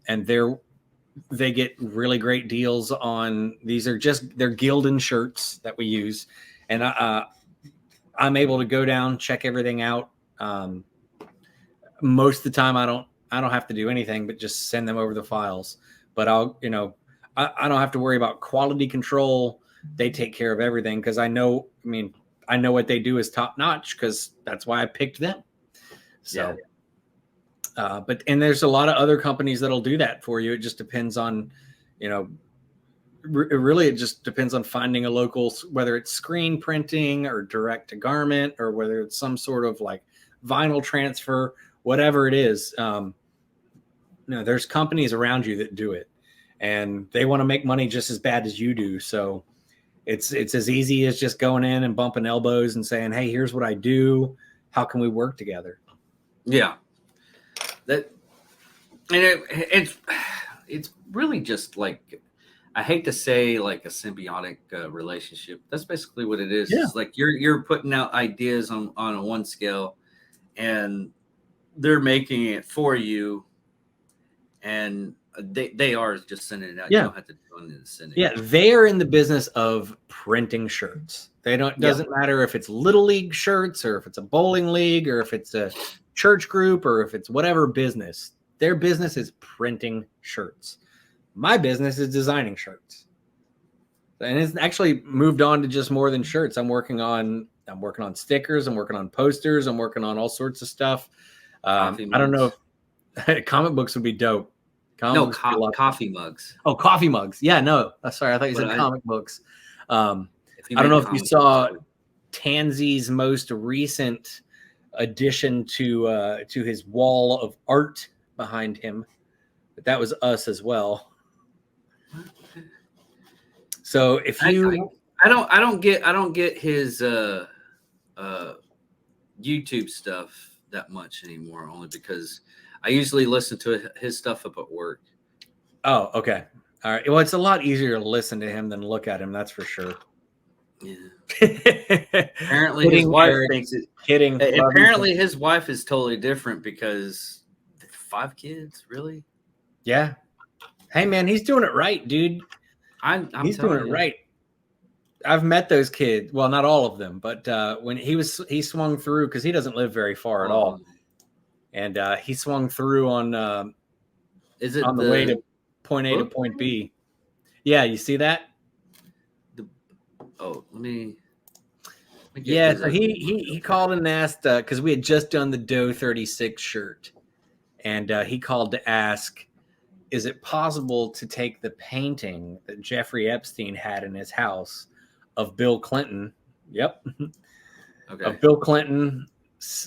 they get really great deals on these. They're Gildan shirts that we use, and I'm able to go down, check everything out. Most of the time, I don't have to do anything but just send them over the files. But I don't have to worry about quality control. They take care of everything because I know what they do is top notch because that's why I picked them. So, but there's a lot of other companies that'll do that for you. It just depends on, it just depends on finding a local, whether it's screen printing or direct to garment, or whether it's some sort of like vinyl transfer, whatever it is. There's companies around you that do it, and they want to make money just as bad as you do. So it's as easy as just going in and bumping elbows and saying, "Hey, here's what I do. How can we work together?" Yeah. It's really just like, I hate to say like a symbiotic relationship. That's basically what it is. Yeah. It's like you're putting out ideas on a one scale, and they're making it for you, and they are just sending it out. Yeah. You don't have to do anything to send it. Yeah, they are in the business of printing shirts. Doesn't matter if it's little league shirts or if it's a bowling league or if it's a church group or if it's whatever business. Their business is printing shirts. My business is designing shirts. And it's actually moved on to just more than shirts. I'm working on stickers, I'm working on posters, I'm working on all sorts of stuff. I don't know if comic books would be dope. Coffee mugs. Oh, coffee mugs. Yeah, no. Sorry, I thought you said comic books. I don't know if you saw Tansy's most recent addition to his wall of art behind him, but that was us as well. So if you, I don't get his YouTube stuff that much anymore, only because I usually listen to his stuff up at work. Oh, okay. All right. Well, it's a lot easier to listen to him than look at him. That's for sure. Yeah. Apparently his wife thinks it. Kidding. Apparently his wife is totally different because 5 kids, really? Yeah. Hey man, he's doing it right, dude. He's doing it right. I've met those kids. Well, not all of them, but when he swung through, because he doesn't live very far at all, and he swung through on on the way to point A to point B. Yeah, you see that? Let me yeah, so he called and asked because we had just done the Doe 36 shirt, and he called to ask, is it possible to take the painting that Jeffrey Epstein had in his house of Bill Clinton? Yep. Okay. Of Bill Clinton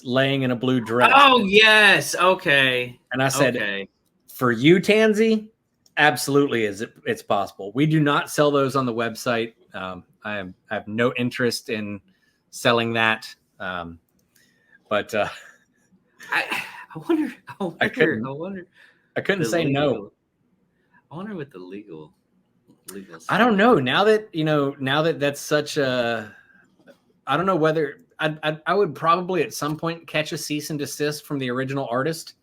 laying in a blue dress. Oh, yes. Okay. And I said, for you, Tansy, absolutely it's possible. We do not sell those on the website. I have no interest in selling that. But I wonder. I couldn't say no. I wonder what the legal. I don't know. Now that that's such a, I don't know whether I would probably at some point catch a cease and desist from the original artist.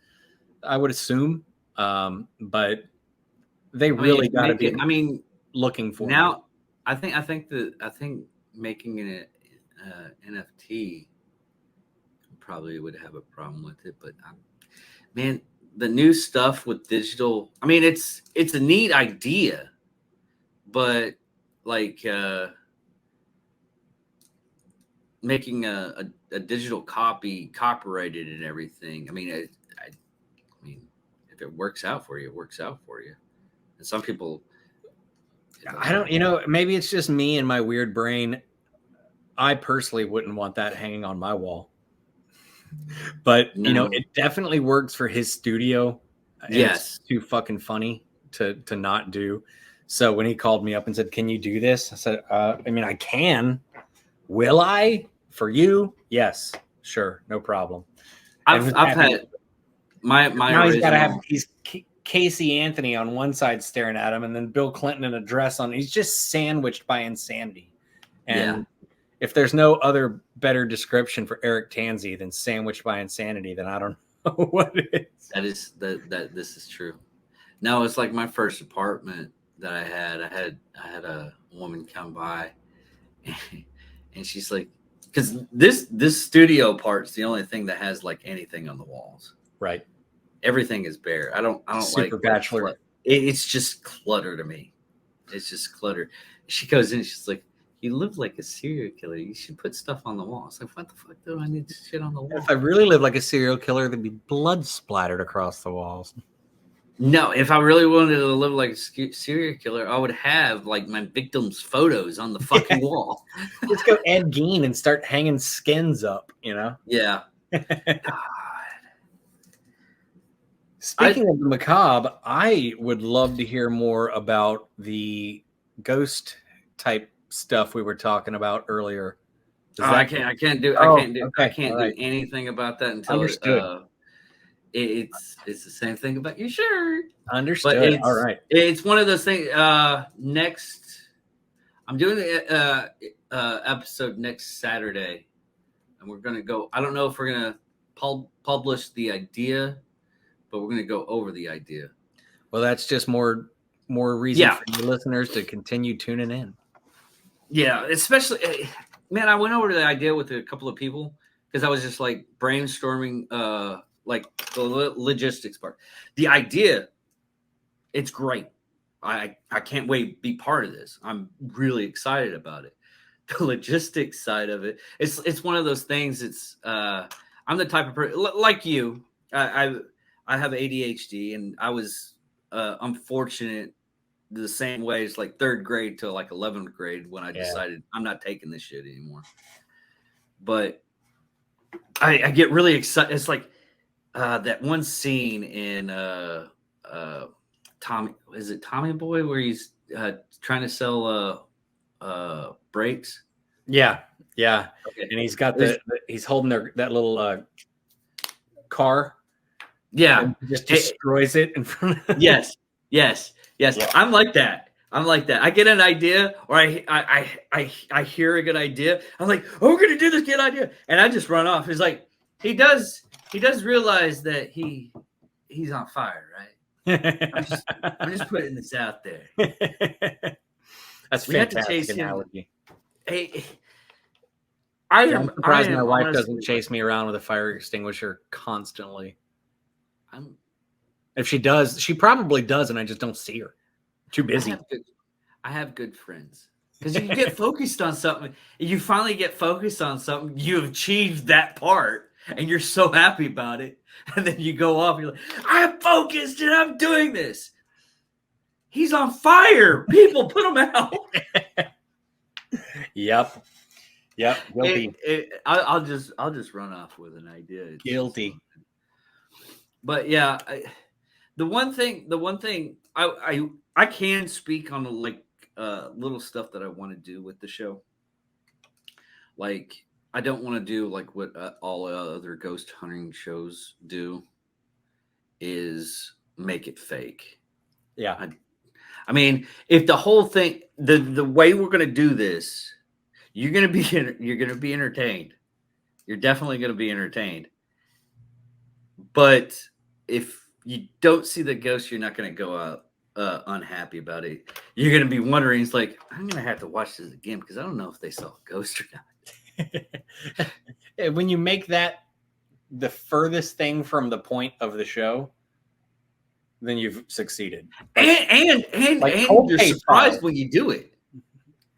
I would assume, but they really got to be. Looking for now. Me. I think making an NFT probably would have a problem with it, but man, the new stuff with digital. I mean, it's a neat idea, but like making a digital copy copyrighted and everything. I mean, I mean, if it works out for you, it works out for you. And some people, I don't, maybe it's just me and my weird brain. I personally wouldn't want that hanging on my wall. But, it definitely works for his studio. Yes. It's too fucking funny to not do. So when he called me up and said, "Can you do this?" I said, I can. Will I? For you? Yes. Sure. No problem. I've had my now original... he's Casey Anthony on one side staring at him, and then Bill Clinton in a dress on. He's just sandwiched by insanity. And if there's no other better description for Eric Tansey than sandwiched by insanity, then I don't know what it is. That this is true. No, it's like my first apartment that I had a woman come by, and she's like, because this studio part's the only thing that has like anything on the walls. Right. Everything is bare. I don't Super like bachelor. It's just clutter to me. It's just clutter. She goes in, she's like, "You live like a serial killer. You should put stuff on the wall." It's like, what the fuck do I need shit on the wall? If I really lived like a serial killer, there'd be blood splattered across the walls. No, if I really wanted to live like a serial killer, I would have like my victims' photos on the fucking wall. Let's go Ed Gein and start hanging skins up, you know? Yeah. Speaking of the macabre, I would love to hear more about the ghost type stuff we were talking about earlier. I can't do anything about that until it's the same thing about your shirt. Understood. All right. It's one of those things. Next, I'm doing the episode next Saturday, and we're gonna go. I don't know if we're gonna publish the idea, but we're gonna go over the idea. Well, that's just more reason for your listeners to continue tuning in. Yeah, especially, man, I went over the idea with a couple of people because I was just like brainstorming, like the logistics part. The idea, it's great. I can't wait to be part of this. I'm really excited about it. The logistics side of it, it's one of those things. It's I'm the type of person like you. I have ADHD, and I was unfortunate the same way as like 3rd grade to like 11th grade when I decided I'm not taking this shit anymore. But I get really excited. It's like that one scene in Tommy, is it Tommy Boy, where he's trying to sell brakes? Yeah. Okay. And he's got he's holding that little car. Yeah. And just destroys it in front of Yes. Yeah. I'm like that. I get an idea, or I hear a good idea. I'm like, oh, we're gonna do this good idea, and I just run off. It's like he does realize that he's on fire, right? I'm just putting this out there. That's we fantastic have to chase analogy. Hey, I'm surprised my wife doesn't chase me around with a fire extinguisher constantly. If she does, she probably does, and I just don't see her. Too busy. I have good friends. Because you get focused on something, you finally get focused on something, you've achieved that part, and you're so happy about it. And then you go off, you're like, I'm focused and I'm doing this. He's on fire. People, put him out. Yep. Guilty. I'll just run off with an idea. It's guilty. But yeah, the one thing I can speak on like little stuff that I want to do with the show. Like, I don't want to do like what all other ghost hunting shows do, is make it fake. Yeah. I mean, if the whole thing, the way we're going to do this, you're going to be entertained. You're definitely going to be entertained. But if you don't see the ghost, you're not going to go out unhappy about it. You're going to be wondering, it's like, I'm going to have to watch this again because I don't know if they saw a ghost or not. When you make that the furthest thing from the point of the show, then you've succeeded. And you're surprised when you do it.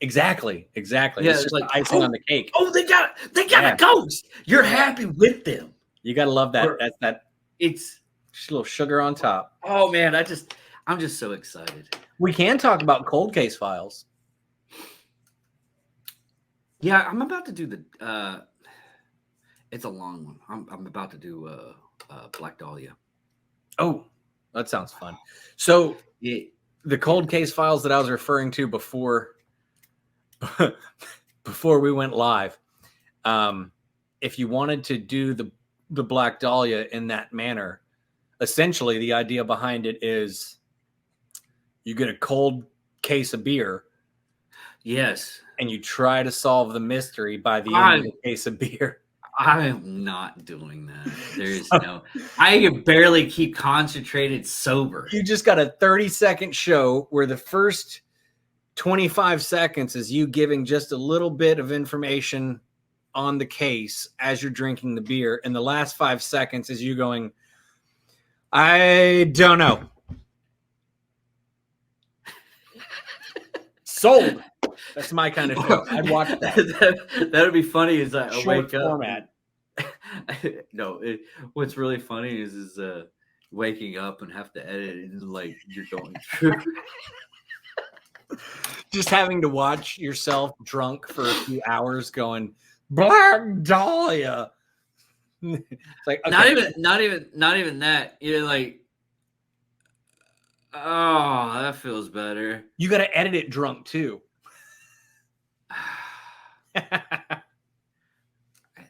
Exactly. Yeah, it's just like icing on the cake. Oh, they got a ghost. You're happy with them. You got to love that. It's just a little sugar on top. Oh man, I'm just so excited. We can talk about Cold Case Files. Yeah, I'm about to do the. It's a long one. I'm about to do Black Dahlia. Oh, that sounds fun. So the Cold Case Files that I was referring to before we went live, if you wanted to do the Black Dahlia in that manner, essentially the idea behind it is you get a cold case of beer. Yes. And you try to solve the mystery by the end of the case of beer. I am not doing that. There's I can barely keep concentrated sober. You just got a 30-second show where the first 25 seconds is you giving just a little bit of information on the case as you're drinking the beer. And the last 5 seconds is you going, I don't know. Sold. That's my kind of show. I'd watch that. That'd be funny. Is I Short wake format. No, what's really funny is waking up and have to edit it, and like you're going through. Just having to watch yourself drunk for a few hours, going Black Dahlia. It's like okay. not even that. You're like, oh, that feels better. You got to edit it drunk too.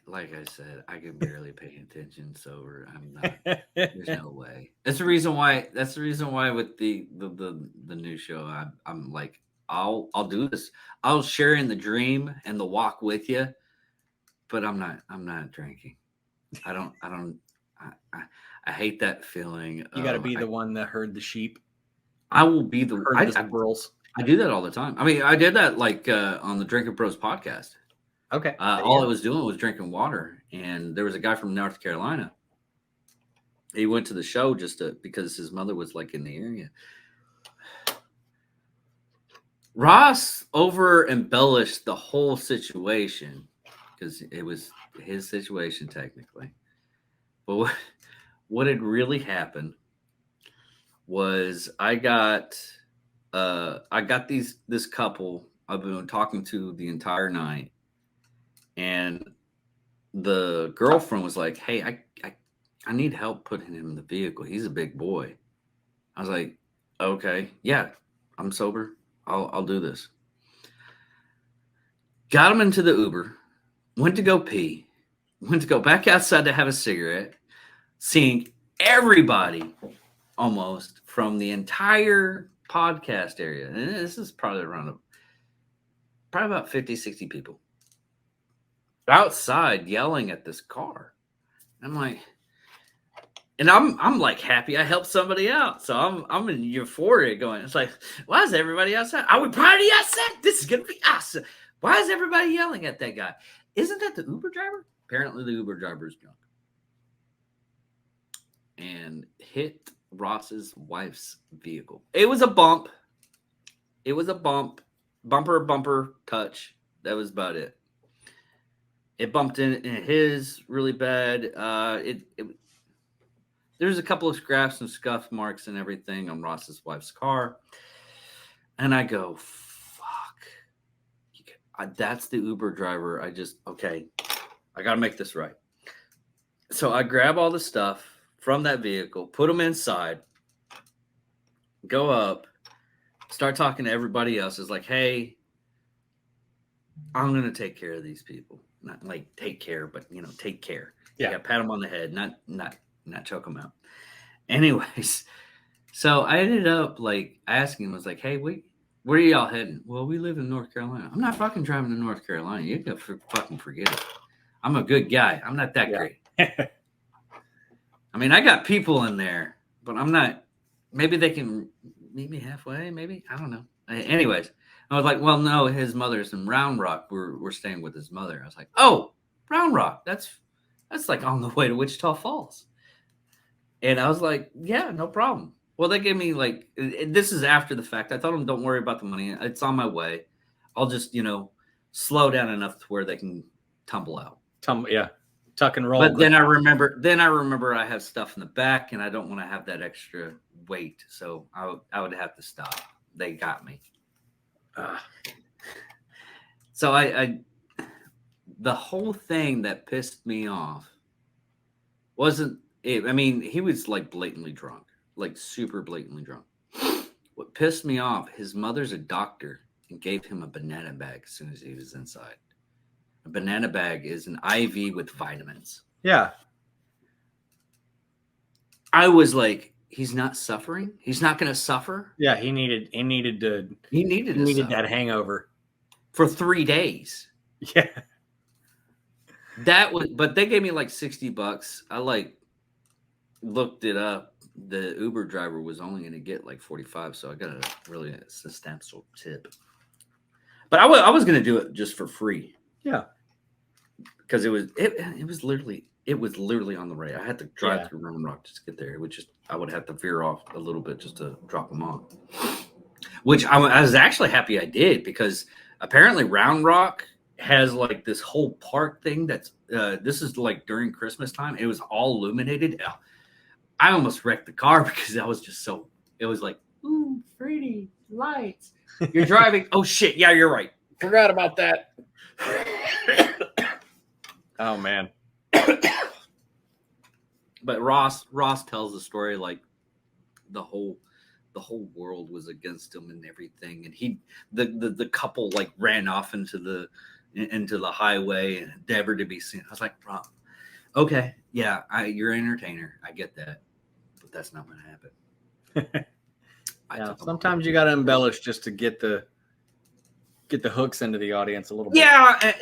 Like I said, I can barely pay attention sober. I'm not. There's no way. That's the reason why. That's the reason why with the new show, I'm like, I'll do this. I'll share in the dream and the walk with you, but I'm not drinking. I hate that feeling. You got to be the one that heard the sheep. I will be the squirrels. I do that all the time. I mean, I did that like on the Drinking Bros podcast. Okay. All I was doing was drinking water, and there was a guy from North Carolina. He went to the show because his mother was like in the area. Ross over embellished the whole situation because it was his situation technically. But what had really happened was I got this couple I've been talking to the entire night. And the girlfriend was like, hey, I need help putting him in the vehicle. He's a big boy. I was like, okay, yeah, I'm sober. I'll do this. Got him into the Uber, went to go pee, went to go back outside to have a cigarette, seeing everybody almost from the entire podcast area. And this is probably about 50, 60 people. Outside yelling at this car. I'm like, and I'm like happy I helped somebody out. So I'm in euphoria going. It's like, why is everybody outside? Are we party outside? This is gonna be awesome. Why is everybody yelling at that guy? Isn't that the Uber driver? Apparently the Uber driver is drunk. And hit Ross's wife's vehicle. It was a bump. Bumper touch. That was about it. It bumped in his really bad. There's a couple of scraps and scuff marks and everything on Ross's wife's car. And I go, fuck. That's the Uber driver. I got to make this right. So I grab all the stuff from that vehicle, put them inside, go up, start talking to everybody else. It's like, hey, I'm going to take care of these people. Not like take care, but take care. Yeah, pat them on the head, not choke them out. Anyways, so I ended up like asking, was like, hey, where are y'all heading? Well, we live in North Carolina. I'm not fucking driving to North Carolina. You can fucking forget it. I'm a good guy. I'm not that great. I mean, I got people in there, but I'm not. Maybe they can meet me halfway. Maybe I don't know. Anyways. I was like, well, no, his mother's in Round Rock. We're staying with his mother. I was like, oh, Round Rock. That's like on the way to Wichita Falls. And I was like, yeah, no problem. Well, they gave me like, this is after the fact. I told them, don't worry about the money. It's on my way. I'll just, slow down enough to where they can tumble out. Yeah. Tuck and roll. But then I remember I have stuff in the back and I don't want to have that extra weight. So I would have to stop. They got me. So I the whole thing that pissed me off wasn't it. I mean, he was like blatantly drunk, like super blatantly drunk. What pissed me off, his mother's a doctor and gave him a banana bag as soon as he was inside. A banana bag is an IV with vitamins. Yeah. I was like, he's not suffering. He's not going to suffer. Yeah, he needed that hangover for 3 days. Yeah. That was, but they gave me like $60. I like looked it up. The Uber driver was only going to get like 45, so I got a really substantial tip. But I was going to do it just for free. Yeah, because it was literally on the way. I had to drive through Round Rock just to get there. I would have to veer off a little bit just to drop them off. Which I was actually happy I did, because apparently Round Rock has like this whole park thing that's this is like during Christmas time. It was all illuminated. I almost wrecked the car because I was just so, it was like, ooh, pretty lights. You're driving. Oh shit. Yeah, you're right. Forgot about that. Oh man. But Ross tells the story like the whole world was against him and everything, and the couple like ran off into the highway and endeavored to be seen. I was like, Rob, okay, yeah, you're an entertainer, I get that, but that's not what happened. Yeah, sometimes you got to embellish just to get the hooks into the audience a little bit. Yeah,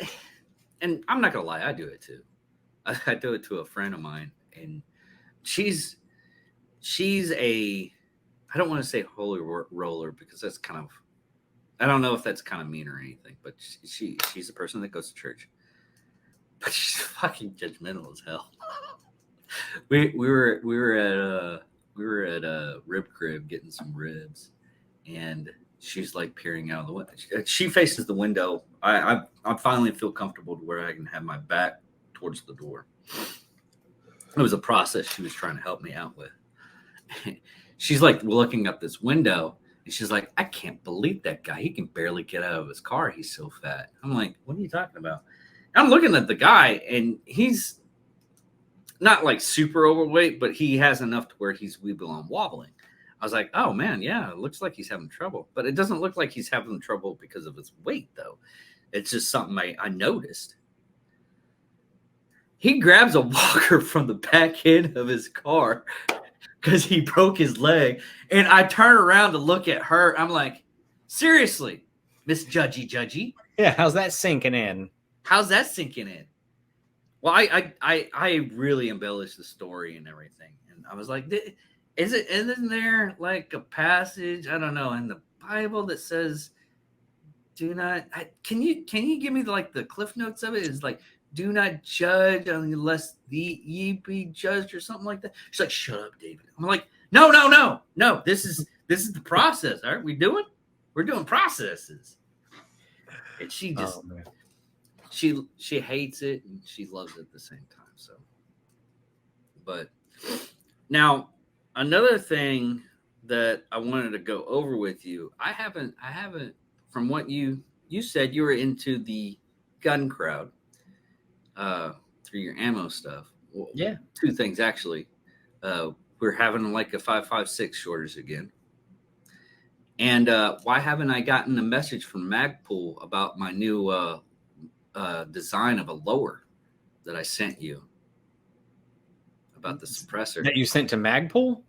and I'm not gonna lie, I do it too. I do it to a friend of mine, and she's a, I don't want to say holy roller, because that's kind of, I don't know if that's kind of mean or anything, but she's a person that goes to church, but she's fucking judgmental as hell. we were at a rib crib getting some ribs, and she's like peering out of the window. She faces the window. I finally feel comfortable to where I can have my back towards the door. It was a process she was trying to help me out with. She's like looking up this window, and she's like, I can't believe that guy. He can barely get out of his car. He's so fat. I'm like, what are you talking about? I'm looking at the guy, and he's not like super overweight, but he has enough to where he's wobbling. I was like, oh man, yeah, it looks like he's having trouble. But it doesn't look like he's having trouble because of his weight, though. It's just something I noticed. He grabs a walker from the back end of his car because he broke his leg. And I turn around to look at her. I'm like, seriously, Miss Judgy. Yeah, how's that sinking in? How's that sinking in? Well, I really embellished the story and everything. And I was like, isn't there like a passage, I don't know, in the Bible that says, do not, can you give me the Cliff Notes of it? It's like, do not judge unless ye be judged, or something like that. She's like, shut up, David. I'm like, no. This is the process. Aren't we doing? We're doing processes. And she just, she hates it and she loves it at the same time. So, but now another thing that I wanted to go over with you, I haven't, from what you said, you were into the gun crowd. Through your ammo stuff. Well, yeah, two things actually. We're having like a 5.56 shortage again, and why haven't I gotten a message from Magpul about my new design of a lower that I sent you about the suppressor that you sent to Magpul?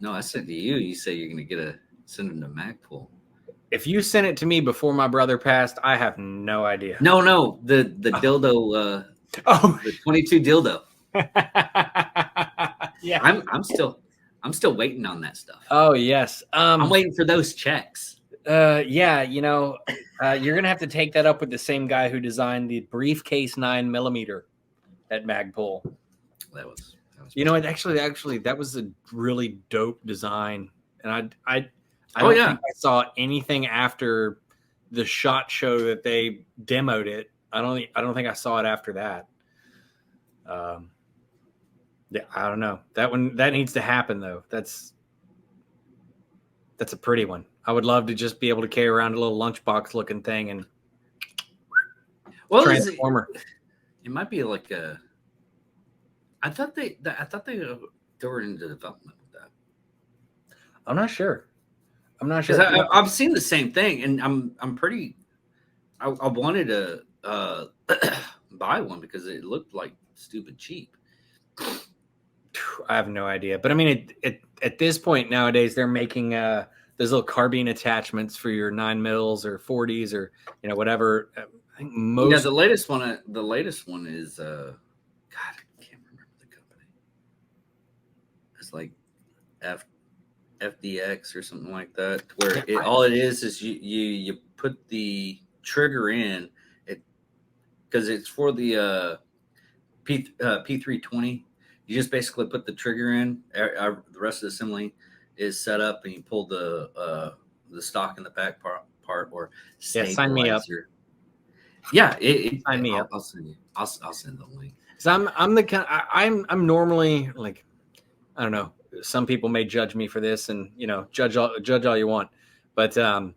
No, I sent to you. You say you're going to send them to Magpul. If you sent it to me before my brother passed, I have no idea. No, the dildo. The 22 dildo. Yeah, I'm still waiting on that stuff. Oh yes, I'm waiting for those checks. Yeah, you're gonna have to take that up with the same guy who designed the briefcase 9mm at Magpul. That was actually that was a really dope design, and I don't think I saw anything after the SHOT Show that they demoed it. I don't think I saw it after that. Yeah, I don't know. That needs to happen though. That's a pretty one. I would love to just be able to carry around a little lunchbox looking thing and transformer. It might be like a. I thought they were into development with that. I'm not sure. I've seen the same thing, and I'm pretty. I wanted to buy one because it looked like stupid cheap. I have no idea. But I mean, at this point nowadays, they're making those little carbine attachments for your 9mm or 40s or whatever. I think most. The latest one is God, I can't remember the company. It's like FDX or something like that, where all it is you put the trigger in it because it's for the P320. You just basically put the trigger in. The rest of the assembly is set up, and you pull the stock in the back part or stabilizer. Sign me up. Yeah, sign me up. I'll send you. I'll send the link. So I'm the kind. I'm normally like, I don't know. Some people may judge me for this, and judge all you want, but I'm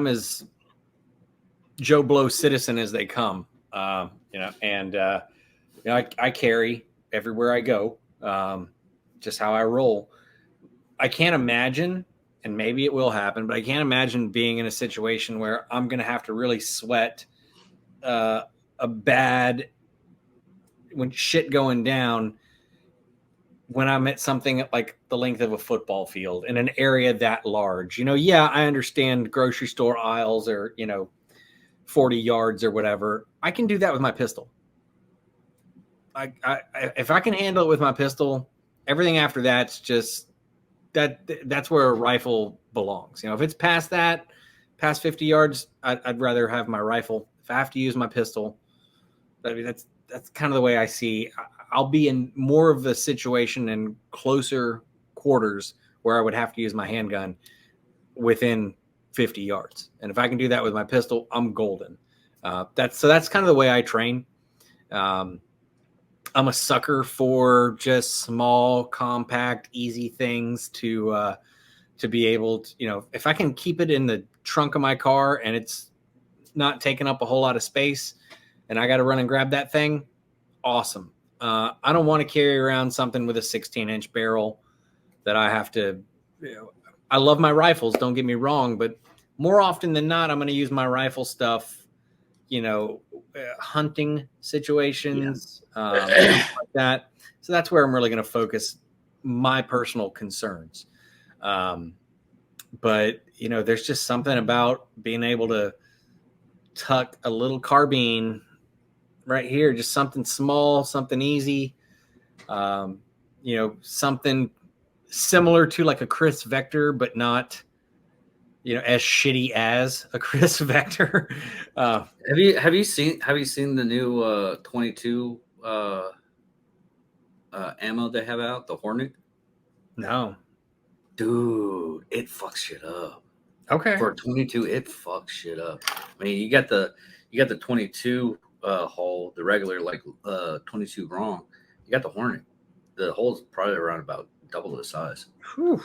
as Joe Blow citizen as they come. And I carry everywhere I go. Just how I roll. I can't imagine, and maybe it will happen, but I can't imagine being in a situation where I'm going to have to really sweat a bad when shit going down when I'm at something like the length of a football field in an area that large. Yeah, I understand grocery store aisles or 40 yards or whatever. I can do that with my pistol. If I can handle it with my pistol, everything after that's just that's where a rifle belongs. If it's past 50 yards, I'd rather have my rifle. If I have to use my pistol, that's kind of the way I see. I'll be in more of the situation in closer quarters where I would have to use my handgun within 50 yards. And if I can do that with my pistol, I'm golden. That's kind of the way I train. I'm a sucker for just small, compact, easy things to be able to, if I can keep it in the trunk of my car and it's not taking up a whole lot of space and I got to run and grab that thing, awesome. I don't want to carry around something with a 16-inch barrel that I have to, I love my rifles, don't get me wrong, but more often than not, I'm going to use my rifle stuff, hunting situations, like that. So that's where I'm really going to focus my personal concerns. But, there's just something about being able to tuck a little carbine right here, just something small, something easy, something similar to like a Chris Vector, but not, as shitty as a Chris Vector. Have you seen the new 22 ammo they have out, the Hornet? No, dude, it fucks shit up. Okay, for 22, it fucks shit up. I mean, you got the 22 hole, the regular 22 wrong. You got the Hornet. The hole's probably around about double the size. Whew.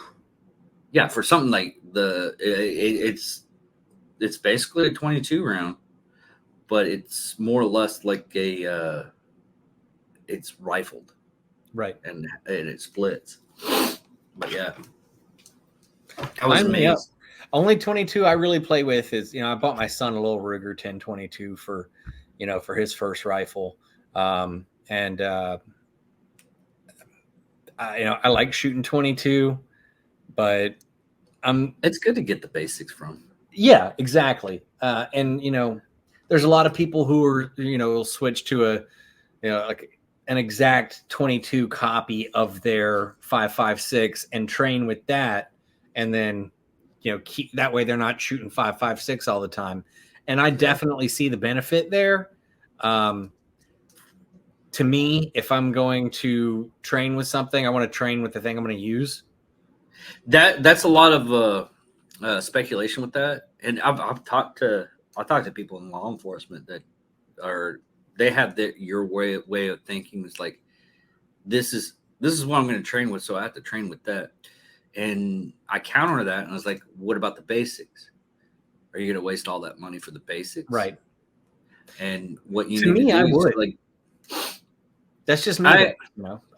Yeah, for something like it's basically a 22 round, but it's more or less like it's rifled, right? And it splits. But yeah, I was amazed. Only 22 I really play with is, I bought my son a little Ruger 1022 for his first rifle, I like shooting 22, but it's good to get the basics from. Yeah, exactly. And there's a lot of people who are, will switch to a, like an exact 22 copy of their 5.56 and train with that. And then, keep that way they're not shooting 5.56 all the time. And I definitely see the benefit there. To me, if I'm going to train with something, I want to train with the thing I'm going to use. That's a lot of speculation with that. And I've talked to people in law enforcement that they have your way of thinking. It's like, this is what I'm going to train with, so I have to train with that. And I counter that, and I was like, what about the basics? Are you going to waste all that money for the basics? Right. And what you need to do I would. Like, that's just me.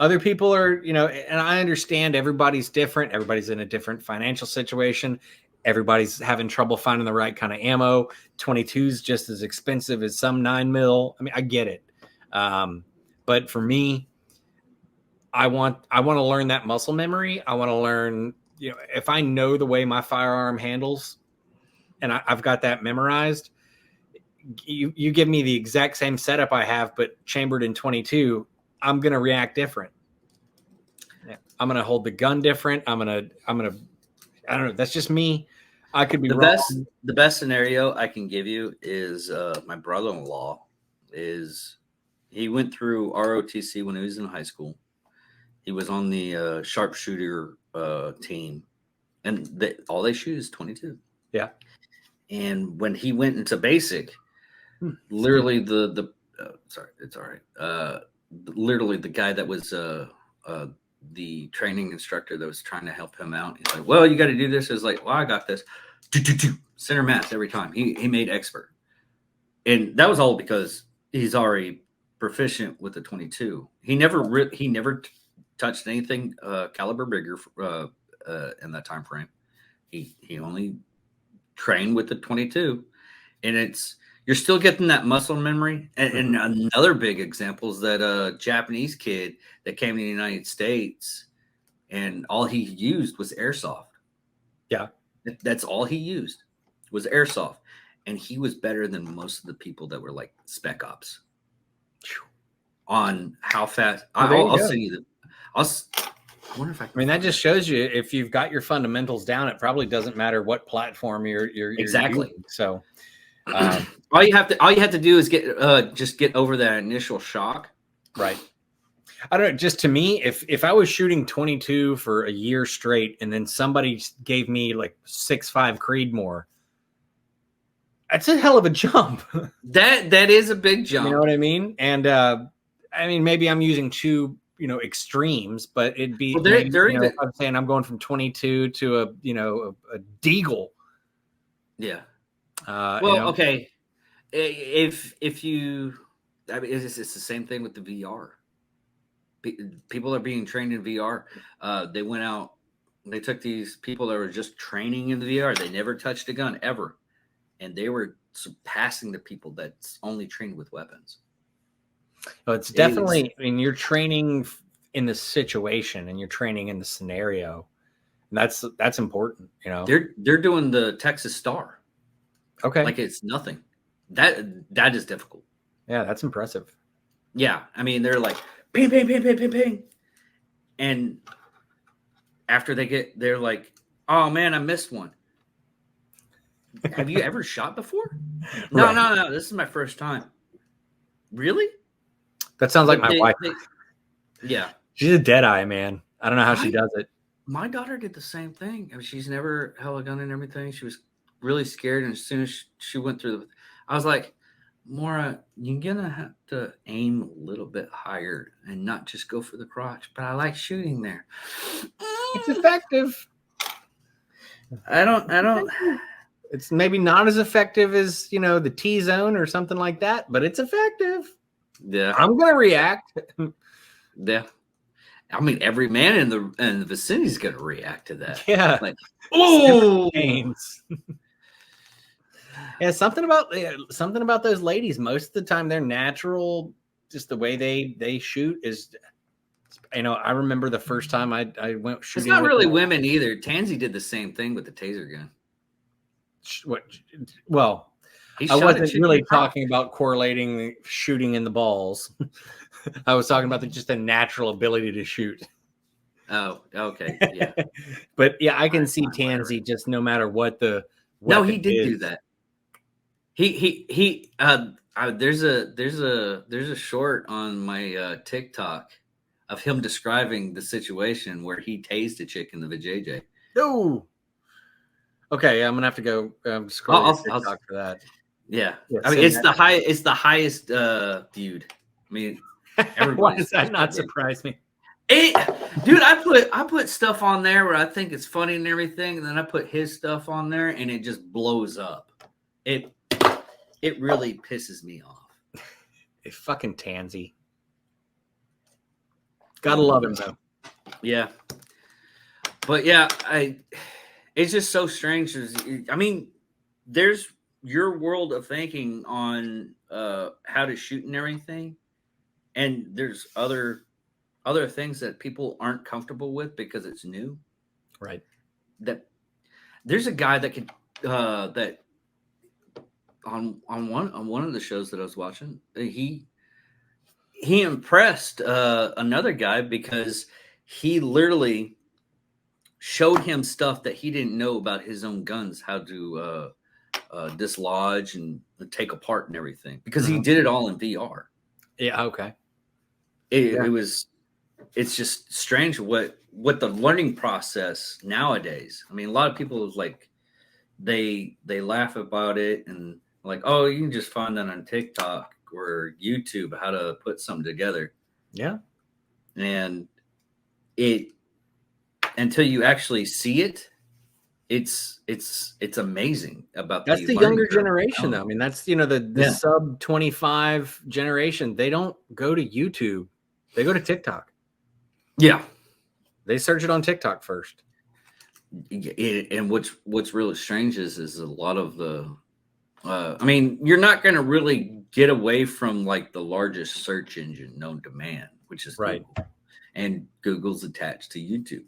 Other people are, and I understand everybody's different. Everybody's in a different financial situation. Everybody's having trouble finding the right kind of ammo. 22 is just as expensive as some 9mm. I mean, I get it. But for me, I want to learn that muscle memory. I want to learn, if I know the way my firearm handles and I've got that memorized, you give me the exact same setup I have, but chambered in 22, I'm going to react different. I'm going to hold the gun different. I don't know. That's just me. I could be wrong. The best scenario I can give you is my brother-in-law he went through ROTC when he was in high school. He was on the sharpshooter team, and all they shoot is 22. Yeah. And when he went into basic, literally sorry, it's all right. Literally the guy that was the training instructor that was trying to help him out, he's like, well, you got to do this. It's like, well, I got this. Center mass every time. He made expert. And that was all because he's already proficient with the 22. He never touched anything caliber bigger in that time frame. He only trained with the 22, and you're still getting that muscle memory. And another big example is that Japanese kid that came to the United States, and all he used was airsoft. Yeah, that's all he used was airsoft, and he was better than most of the people that were like spec ops on how fast. I'll send you the. I wonder if I mean, that just shows you if you've got your fundamentals down, it probably doesn't matter what platform you're exactly using. So all you have to do is get over that initial shock. Right. I don't know. Just to me, if I was shooting 22 for a year straight and then somebody gave me like 6.5 Creedmoor, that's a hell of a jump. That is a big jump. You know what I mean? And I mean, maybe I'm using two, extremes, but it'd be, if I'm saying I'm going from 22 to a Deagle. Yeah. Okay. If you, I mean, it's the same thing with the VR. People are being trained in VR. They went out, they took these people that were just training in the VR. They never touched a gun ever. And they were surpassing the people that's only trained with weapons. Well, it's definitely, I mean, you're training in the situation and you're training in the scenario. And that's important, They're doing the Texas Star. Okay. Like it's nothing. That is difficult. Yeah, that's impressive. Yeah. I mean, they're like ping, ping, ping, ping, ping, ping. And after they're like, oh man, I missed one. Have you ever shot before? No, right. No. This is my first time. Really? That sounds like my wife. Yeah. She's a dead eye, man. I don't know how she does it. My daughter did the same thing. I mean, she's never held a gun and everything. She was really scared. And as soon as she went through I was like, Maura, you're going to have to aim a little bit higher and not just go for the crotch. But I like shooting there. It's effective. I don't. It's maybe not as effective as, the T-zone or something like that, but it's effective. Yeah. I'm going to react. Yeah. I mean, every man in the vicinity is going to react to that. Yeah. Like, oh, yeah. Something about those ladies. Most of the time they're natural. Just the way they shoot is, I remember the first time I went shooting. It's not really women either. Tansy did the same thing with the taser gun. Well, I wasn't really talking about correlating the shooting in the balls. I was talking about just the natural ability to shoot. Oh, okay. Yeah. But yeah, I can see Tansy just no matter what the No, he did do that. He there's a short on my TikTok of him describing the situation where he tased a chick in the vajayjay. No. Okay, I'm gonna have to go scroll TikTok for that. Yeah, I mean it's the highest viewed. I mean, why does that not surprise me? Dude, I put stuff on there where I think it's funny and everything, and then I put his stuff on there, and it just blows up. It really pisses me off. A fucking Tansy. Gotta love him though. Yeah, but yeah, it's just so strange. I mean, there's your world of thinking on how to shoot and everything. and there's other things that people aren't comfortable with because it's new. Right. That there's a guy that could that on one of the shows that I was watching, he impressed another guy because he literally showed him stuff that he didn't know about his own guns, how to dislodge and take apart and everything, because he did it all in VR. Yeah. Okay. It was, it's just strange what the learning process nowadays. I mean, a lot of people like they laugh about it and like, oh, you can just find that on TikTok or YouTube how to put something together. Yeah. And it, until you actually see it, it's amazing about That's the learning younger curve. generation, though. I mean, that's, you know, the sub 25 generation. They don't go to YouTube. They go to TikTok. Yeah. They search it on TikTok first. And what's really strange is a lot of the I mean, you're not going to really get away from like the largest search engine known to man, which is right. Google. And Google's attached to YouTube.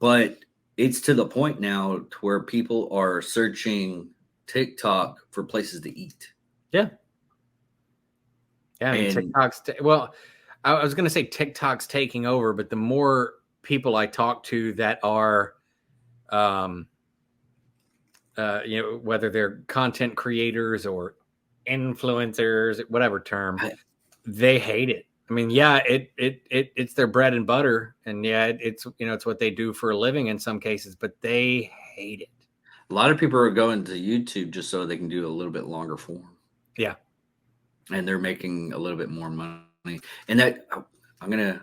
But it's to the point now to where people are searching TikTok for places to eat. Yeah. Yeah. I mean, TikTok's, well, I was going to say TikTok's taking over, but the more people I talk to that are, you know, whether they're content creators or influencers, whatever term, they hate it. I mean, yeah, it's their bread and butter, and yeah, it's, you know, it's what they do for a living in some cases, but they hate it. A lot of people are going to YouTube just so they can do a little bit longer form. Yeah, and they're making a little bit more money. And that I'm gonna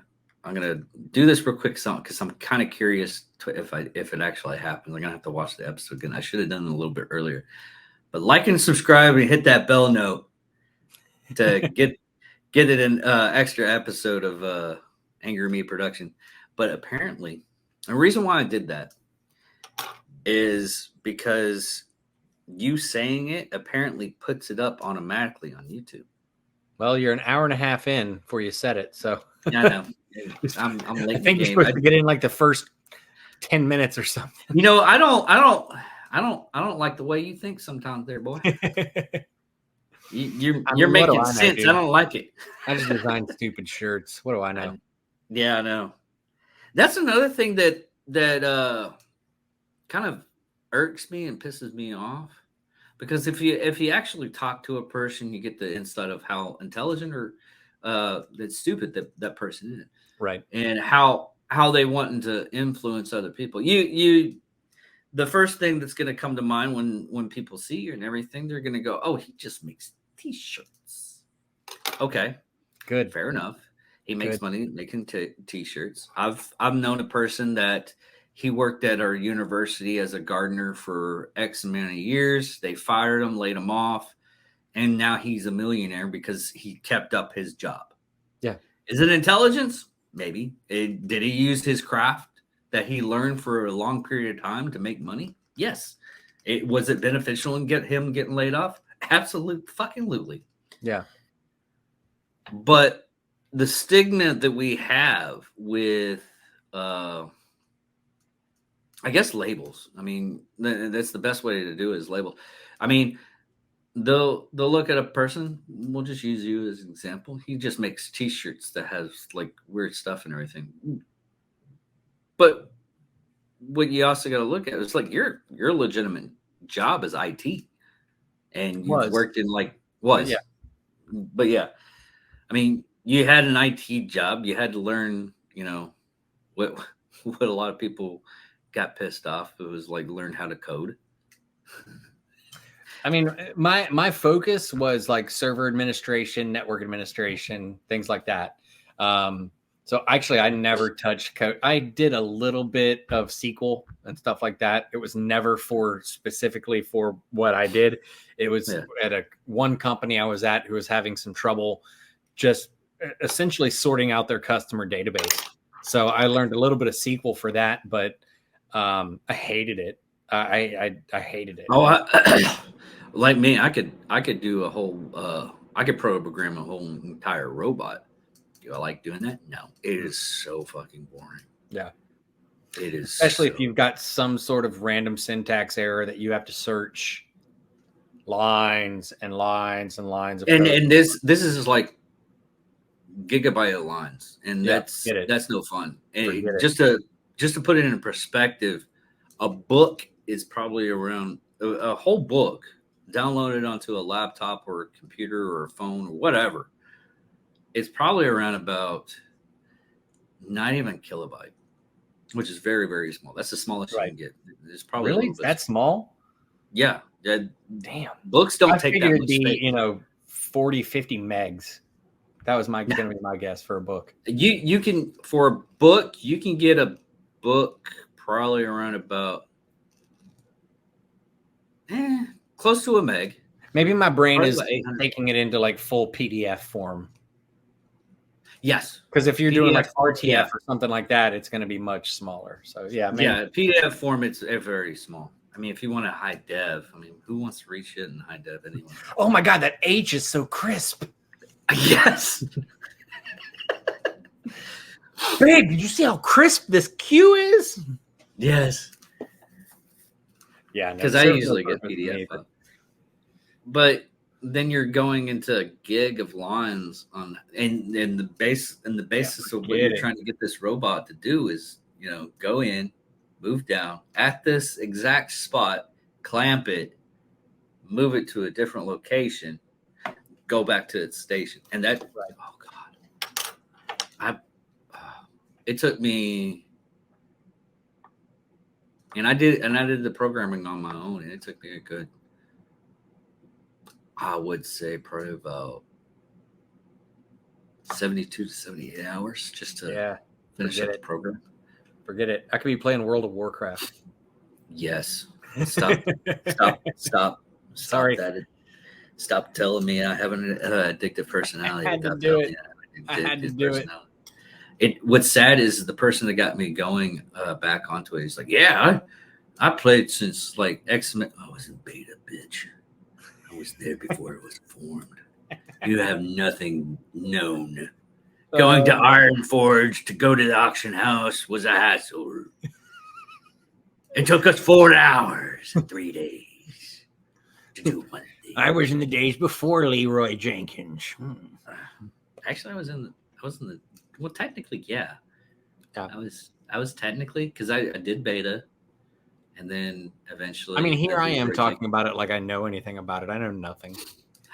do this real quick because I'm kind of curious if it actually happens. I'm gonna have to watch the episode again. I should have done it a little bit earlier. But like and subscribe and hit that bell note to get it an extra episode of Angry Me Production. But apparently, the reason why I did that is because you saying it apparently puts it up automatically on YouTube. Well, you're an hour and a half in before you said it, so I know. I'm late. I think you're supposed to get in like the first 10 minutes or something. You know, I don't like the way you think sometimes, there, boy. You're making sense. I don't like it. I just design stupid shirts. What do I know? Yeah, I know. That's another thing that kind of irks me and pisses me off, because if you actually talk to a person, you get the insight of how intelligent or that stupid that person is, right? And how they wanting to influence other people. You the first thing that's going to come to mind when people see you and everything, they're going to go, "Oh, he just makes t-shirts." Okay, good, fair enough. He makes money making t-shirts. I've known a person that he worked at our university as a gardener for X amount of years. They fired him, laid him off, and now he's a millionaire because he kept up his job. Yeah. Is it intelligence? Maybe. Did he use his craft that he learned for a long period of time to make money? Yes. Was it beneficial in getting laid off? Absolutely. Yeah. But the stigma that we have with I guess labels. I mean, that's the best way to do it, is label. I mean, they'll look at a person. We'll just use you as an example. He just makes t-shirts that has like weird stuff and everything. But what you also got to look at is like your legitimate job is IT, and you worked in but yeah. I mean, you had an IT job. You had to learn, you know, what a lot of people got pissed off. It was like learn how to code. I mean, my focus was like server administration, network administration, things like that. So actually, I never touched code. I did a little bit of SQL and stuff like that. It was never specifically for what I did. It was at one company I was at who was having some trouble just essentially sorting out their customer database. So I learned a little bit of SQL for that, but I hated it. I hated it. Oh, like me, I could do a whole I could program a whole entire robot Do I like doing that? No, it is so fucking boring. Yeah. It is, especially if you've got some sort of random syntax error that you have to search lines and lines and lines of and code. and this is like gigabyte of lines, and Yeah, that's no fun. And Forget it. just to put it in perspective, a book is probably around a whole book downloaded onto a laptop or a computer or a phone or whatever. It's probably around about not even kilobyte, which is very, very small. That's the smallest Right. you can get. It's probably a Really? little bit. That small? Yeah. Damn. Books don't I take that figured much it'd be, space. 40, 50 megs. That was gonna be my guess for a book. You can, for a book, you can get a book probably around about close to a meg. Maybe my brain Probably is about 800. taking it into like full PDF form. Yes. Because if you're doing like PDF, RTF yeah. or something like that, it's going to be much smaller. So yeah, maybe. Yeah, PDF form, it's very small. I mean, if you want a high dev, I mean, who wants to read shit in high dev anyway? Oh my God, that H is so crisp. Yes. Babe, did you see how crisp this Q is? Yes. Yeah, Because I usually get PDF up. But then you're going into a gig of lines on, and the basis of what you're trying to get this robot to do is, go in, move down at this exact spot, clamp it, move it to a different location, go back to its station. And that, oh God, it took me, and I did the programming on my own, and it took me a good, I would say probably about 72 to 78 hours just to finish up the program. Forget it. I could be playing World of Warcraft. Yes. Stop. Sorry. Stop telling me I have an addictive personality. I had to do it. I had to do it. What's sad is the person that got me going back onto it. He's like, yeah, I played since like X-Men. I was in beta, bitch. I was there before it was formed. You have nothing known. Going to Ironforge to go to the auction house was a hassle. It took us 4 hours and 3 days to do one thing. I was in the days before Leroy Jenkins. Actually, I was in the. Well, technically, yeah. I was technically, because I did beta, and then eventually. I mean, here I am talking about it like I know anything about it. I know nothing.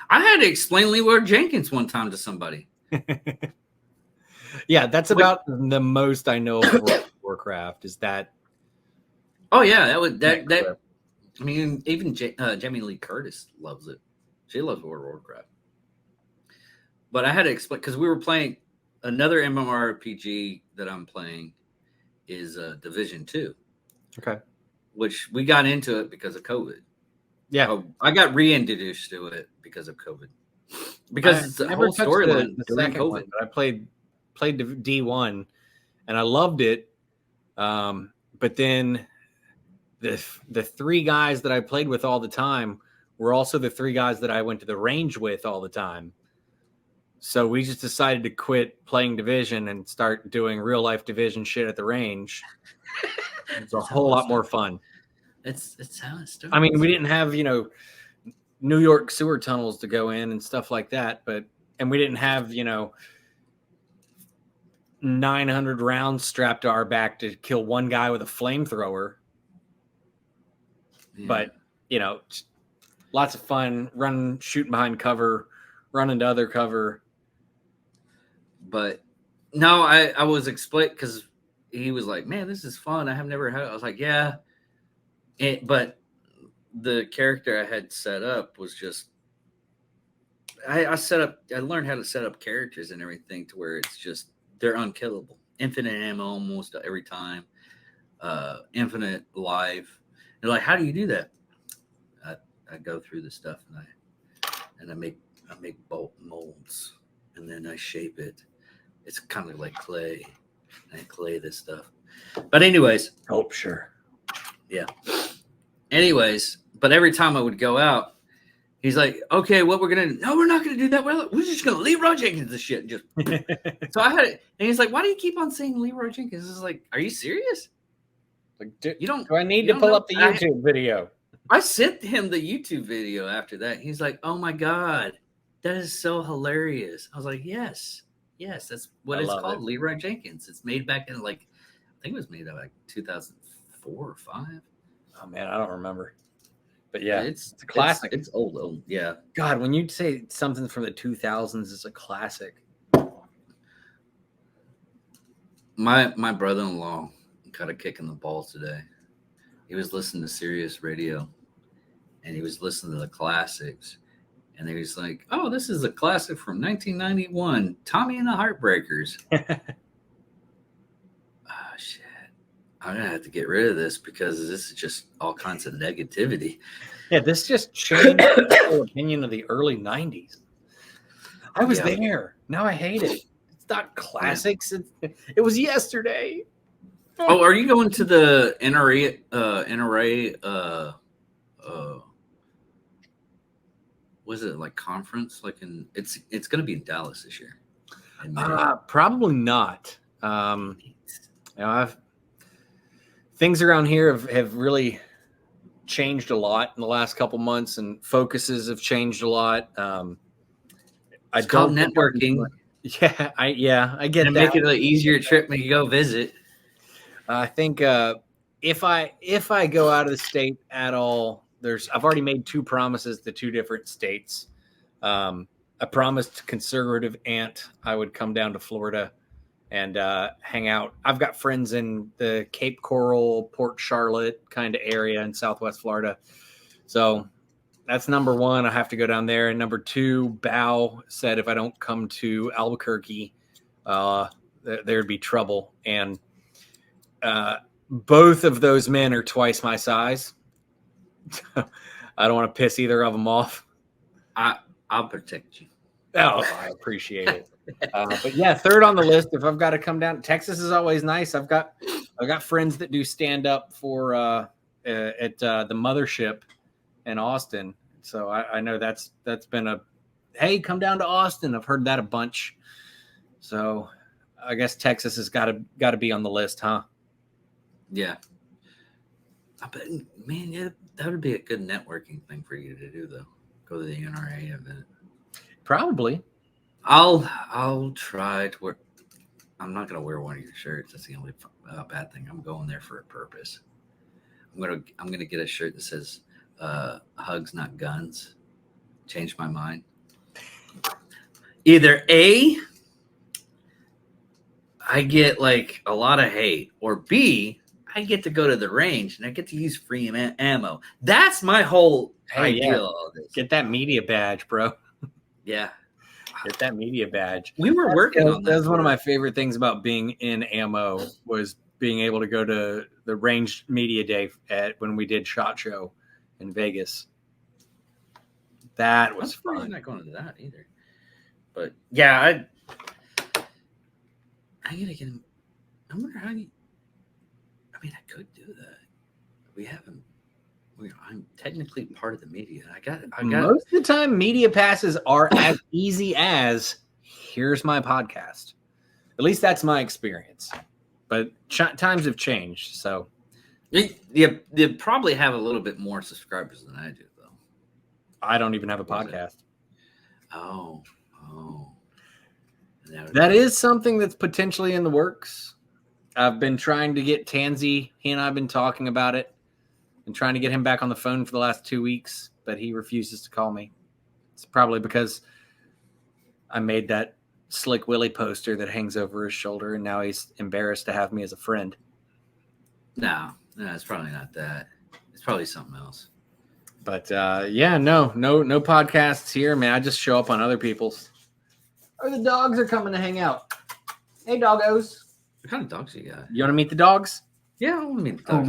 I had to explain Leroy Jenkins one time to somebody. Yeah, that's about the most I know of World of Warcraft. Is that? Oh yeah, that. I mean, even Jamie Lee Curtis loves it. She loves World of Warcraft. But I had to explain, because we were playing another MMORPG that I'm playing is Division 2. Okay. Which we got into it because of COVID. Yeah. I got reintroduced to it because of COVID. Because it's a whole storyline during COVID. One, but I played D1 and I loved it. But then the 3 guys that I played with all the time were also the 3 guys that I went to the range with all the time. So we just decided to quit playing Division and start doing real life Division shit at the range. It's a whole lot more fun. It's how it starts. I mean, we didn't have, New York sewer tunnels to go in and stuff like that, and we didn't have, 900 rounds strapped to our back to kill one guy with a flamethrower. Yeah. But, lots of fun, shooting behind cover, running to other cover. But no, I was explaining, because he was like, man, this is fun. I have never had it. I was like, yeah. But the character I had set up was just, I learned how to set up characters and everything to where it's just, they're unkillable. Infinite ammo almost every time. Infinite life. They're like, how do you do that? I go through the stuff and I make bolt molds, and then I shape it. It's kind of like clay. I clay this stuff. But anyways. Oh, sure. Yeah. Anyways, but every time I would go out, He's like, okay, what we're gonna do? No, we're not gonna do that. We're just gonna Leroy Jenkins this shit. Just so I had it, and he's like, why do you keep on saying Leroy Jenkins? It's like, are you serious? Like, You don't. Do I need you to don't pull know? up the YouTube video? I sent him the YouTube video after that. He's like, oh my god, that is so hilarious. I was like, yes, that's what I it's love called, it. Leroy Jenkins. It's made back in like, I think it was made in like 2004 or 5. Oh man, I don't remember. But yeah, it's a classic. It's old. Yeah. God, when you say something from the 2000s, it's a classic. My brother-in-law got a kick in the balls today. He was listening to Sirius Radio, and he was listening to the classics, and he was like, "Oh, this is a classic from 1991, Tommy and the Heartbreakers." Oh shit! I'm gonna have to get rid of this because this is just all kinds of negativity. Yeah, this just changed the whole opinion of the early 90s. I was there. Now I hate it. It's not classics. It was yesterday. Oh, are you going to the NRA? Was it like conference? Like it's going to be in Dallas this year. Probably not. Things around here have really changed a lot in the last couple months, and focuses have changed a lot. It's called networking. Yeah, I get and that. Make it an easier trip when you go visit. I think if I go out of the state at all, I've already made 2 promises to 2 different states. I promised conservative aunt I would come down to Florida and hang out. I've got friends in the Cape Coral, Port Charlotte kind of area in Southwest Florida. So that's number 1. I have to go down there. And number 2, Bao said if I don't come to Albuquerque, there'd be trouble. And both of those men are twice my size. I don't want to piss either of them off. I'll protect you. Oh, I appreciate it. But yeah, 3rd on the list. If I've got to come down, Texas is always nice. I've got friends that do stand up for at the Mothership in Austin. So I know that's been hey, come down to Austin. I've heard that a bunch. So I guess Texas has got to be on the list, huh? Yeah. I bet, man, that would be a good networking thing for you to do, though. Go to the NRA event. Probably. I'll try to wear. I'm not gonna wear one of your shirts. That's the only bad thing. I'm going there for a purpose. I'm gonna get a shirt that says "Hugs, not guns." Change my mind. Either A, I get like a lot of hate, or B, I get to go to the range and I get to use free ammo. That's my whole idea of this. Get that media badge, bro. Yeah. Get that media badge. We were working on that. That was one of my favorite things about being in ammo, was being able to go to the range media day when we did SHOT Show in Vegas. That was fun. I'm not going to that either. But yeah, I gotta get him. I wonder how you. I mean, I could do that. We haven't. I'm technically part of the media. I got. Most of the time, media passes are as easy as here's my podcast. At least that's my experience. But times have changed, so you probably have a little bit more subscribers than I do, though. I don't even have a podcast. Oh. That is something that's potentially in the works. I've been trying to get Tansy. He and I have been talking about it and trying to get him back on the phone for the last 2 weeks, but he refuses to call me. It's probably because I made that Slick Willie poster that hangs over his shoulder, and now he's embarrassed to have me as a friend. No, it's probably not that. It's probably something else. But no podcasts here, man. I just show up on other people's. Or the dogs are coming to hang out. Hey, doggos. What kind of dogs you got? You want to meet the dogs? Yeah, I want to meet the dogs.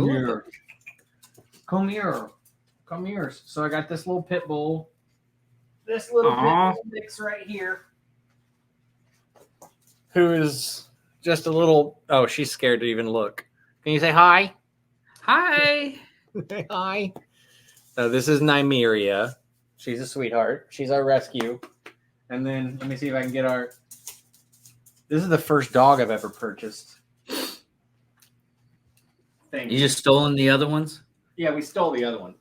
Come here. So I got this little pit bull. This little pit bull mix right here. Who is just a little... Oh, she's scared to even look. Can you say hi? Hi. Hi. So this is Nymeria. She's a sweetheart. She's our rescue. And then let me see if I can get our. This is the first dog I've ever purchased. You just stolen the other ones? Yeah, we stole the other one.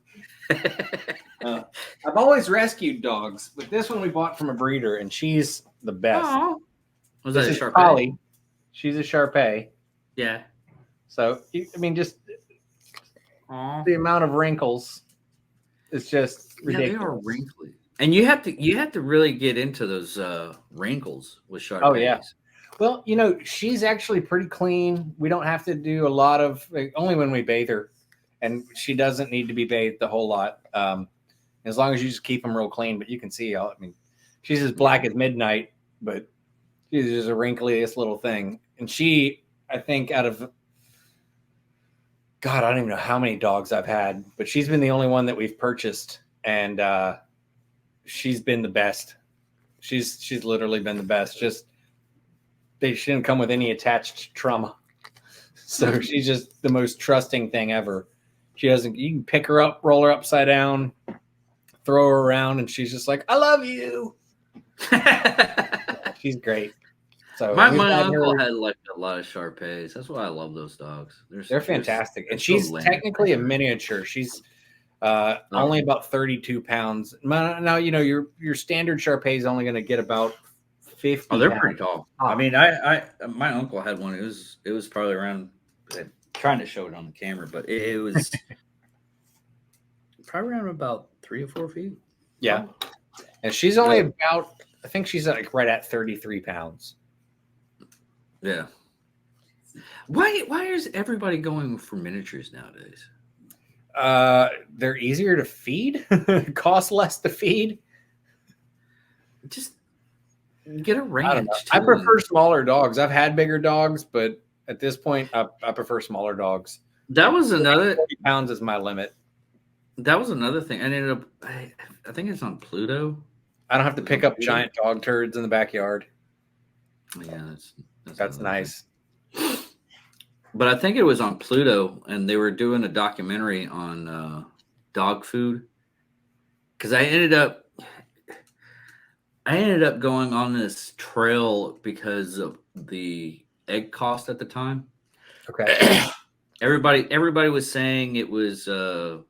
I've always rescued dogs, but this one we bought from a breeder, and she's the best. Aww. Was This that a is Shar-Pei? Polly. She's a Shar-Pei. Yeah. So I mean, just Aww. the amount of wrinkles is just ridiculous. Yeah, they are wrinkly. And you have to really get into those wrinkles with Shar-Peis. Oh, yeah. Well, you know, she's actually pretty clean. We don't have to do a lot of only when we bathe her, and she doesn't need to be bathed a whole lot. As long as you just keep them real clean. But you can see, I mean, she's as black as midnight, but she's just a wrinkliest little thing. And she, I think, out of God, I don't even know how many dogs I've had, but she's been the only one that we've purchased, and she's been the best. She's literally been the best. Just she didn't come with any attached trauma, so she's just the most trusting thing ever. She doesn't. You can pick her up, roll her upside down, throw her around, and she's just like, "I love you." She's great. So my uncle had like a lot of Shar-Peis. That's why I love those dogs. They're fantastic, and she's technically a miniature. She's only about 32 pounds. Now you know your standard Shar-Pei is only going to get about 50. Oh, they're pretty tall. I mean, I my uncle had one. It was probably around. I'm trying to show it on the camera, but it was probably around about 3 or 4 feet. Yeah, and she's only about. I think she's like right at 33 pounds. Yeah. Why is everybody going for miniatures nowadays? They're easier to feed, cost less to feed. Just get a ranch. I prefer smaller dogs. I've had bigger dogs, but at this point, I prefer smaller dogs. That was another 40 pounds is my limit. That was another thing. I ended up. I think it's on Pluto. I don't have to pick up giant dog turds in the backyard. Yeah, that's nice. But I think it was on Pluto, and they were doing a documentary on dog food. Because I ended up going on this trail because of the egg cost at the time. Okay. Everybody was saying it was the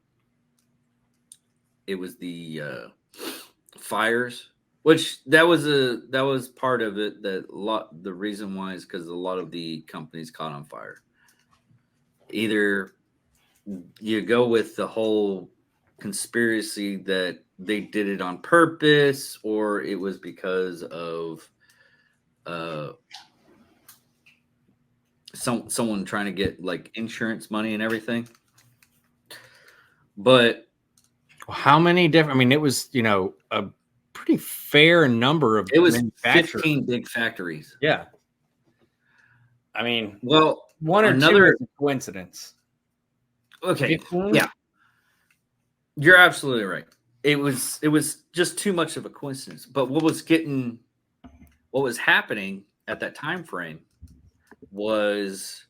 fires. Which that was part of it. The reason why is because a lot of the companies caught on fire. Either you go with the whole conspiracy that they did it on purpose, or it was because of someone trying to get like insurance money and everything. But how many different? I mean, it was a pretty fair number of. It was 15 big factories. Yeah. I mean, well, one or two is a coincidence. Okay. 15? Yeah. You're absolutely right. It was just too much of a coincidence. But what was happening at that time frame was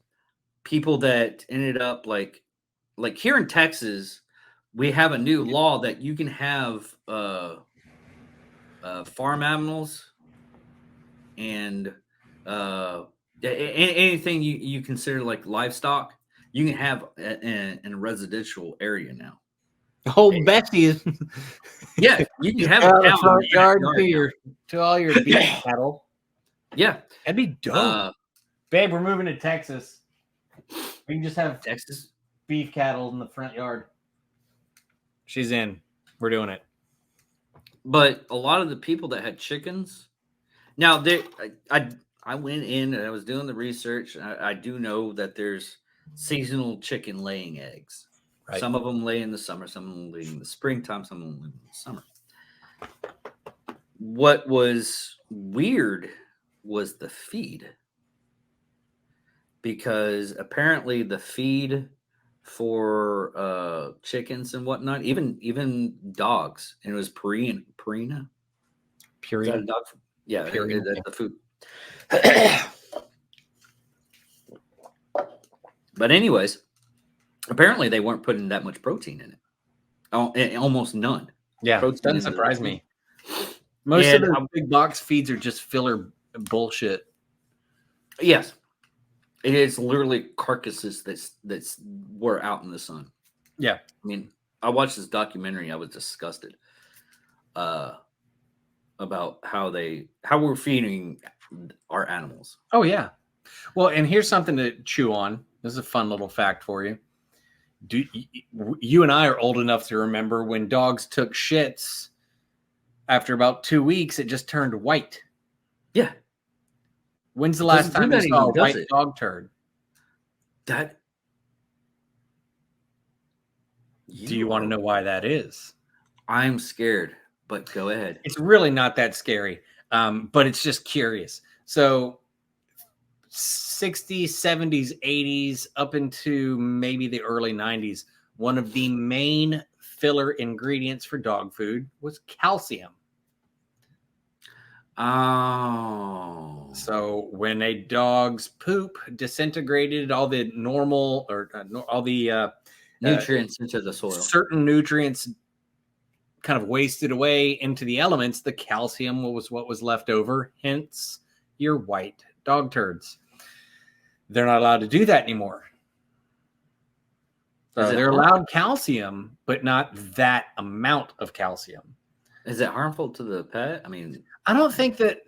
people that ended up like here in Texas, we have a new law that you can have farm animals and anything you consider like livestock, you can have in a residential area now. Oh, Betsy is. Yeah, you can have a front yard to all your beef cattle. Yeah, that'd be dope. Babe, we're moving to Texas. We can just have Texas beef cattle in the front yard. She's in. We're doing it. But a lot of the people that had chickens, now I went in and I was doing the research. I do know that there's seasonal chicken laying eggs. Right. Some of them lay in the summer, some of them lay in the springtime, some of them lay in the summer. What was weird was the feed. Because apparently the feed for chickens and whatnot, even dogs, and it was Purina. Is that a dog food? Yeah, that's the food. But anyways, apparently they weren't putting that much protein in it. Oh, almost none. Yeah, protein doesn't into the surprise feed. me. Most And of the big box feeds are just filler bullshit. Yes, it is literally carcasses that's were out in the sun. Yeah. I mean, I watched this documentary. I was disgusted about how we're feeding our animals. Oh, yeah. Well, and here's something to chew on. This is a fun little fact for you. You and I are old enough to remember when dogs took shits. After about 2 weeks, it just turned white. Yeah. When's the It last doesn't do time you that saw a anymore, does white it? dog turd? That. Do you want to know why that is? I'm scared, but go ahead. It's really not that scary, but it's just curious. So 60s, 70s, 80s, up into maybe the early 90s, one of the main filler ingredients for dog food was calcium. Oh. So when a dog's poop disintegrated all the normal or all the Nutrients into the soil. certain nutrients kind of wasted away into the elements, the calcium was what was left over, hence your white dog turds. They're not allowed to do that anymore. So they're allowed calcium, but not that amount of calcium. Is it harmful to the pet? I mean, I don't think that.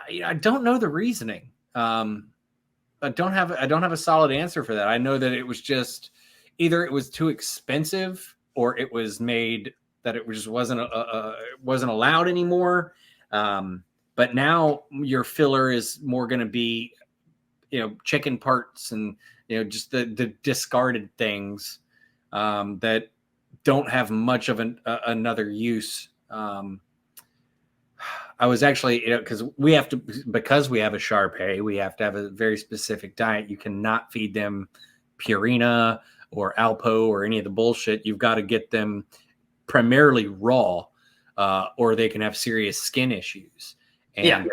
I don't know the reasoning. I don't have a solid answer for that. I know that it was just either it was too expensive or it was made that it just wasn't allowed anymore. But now your filler is more going to be, chicken parts and just the discarded things that don't have much of another use. I was actually, because we have a Shar-Pei, we have to have a very specific diet. You cannot feed them Purina or Alpo or any of the bullshit. You've got to get them primarily raw, or they can have serious skin issues. And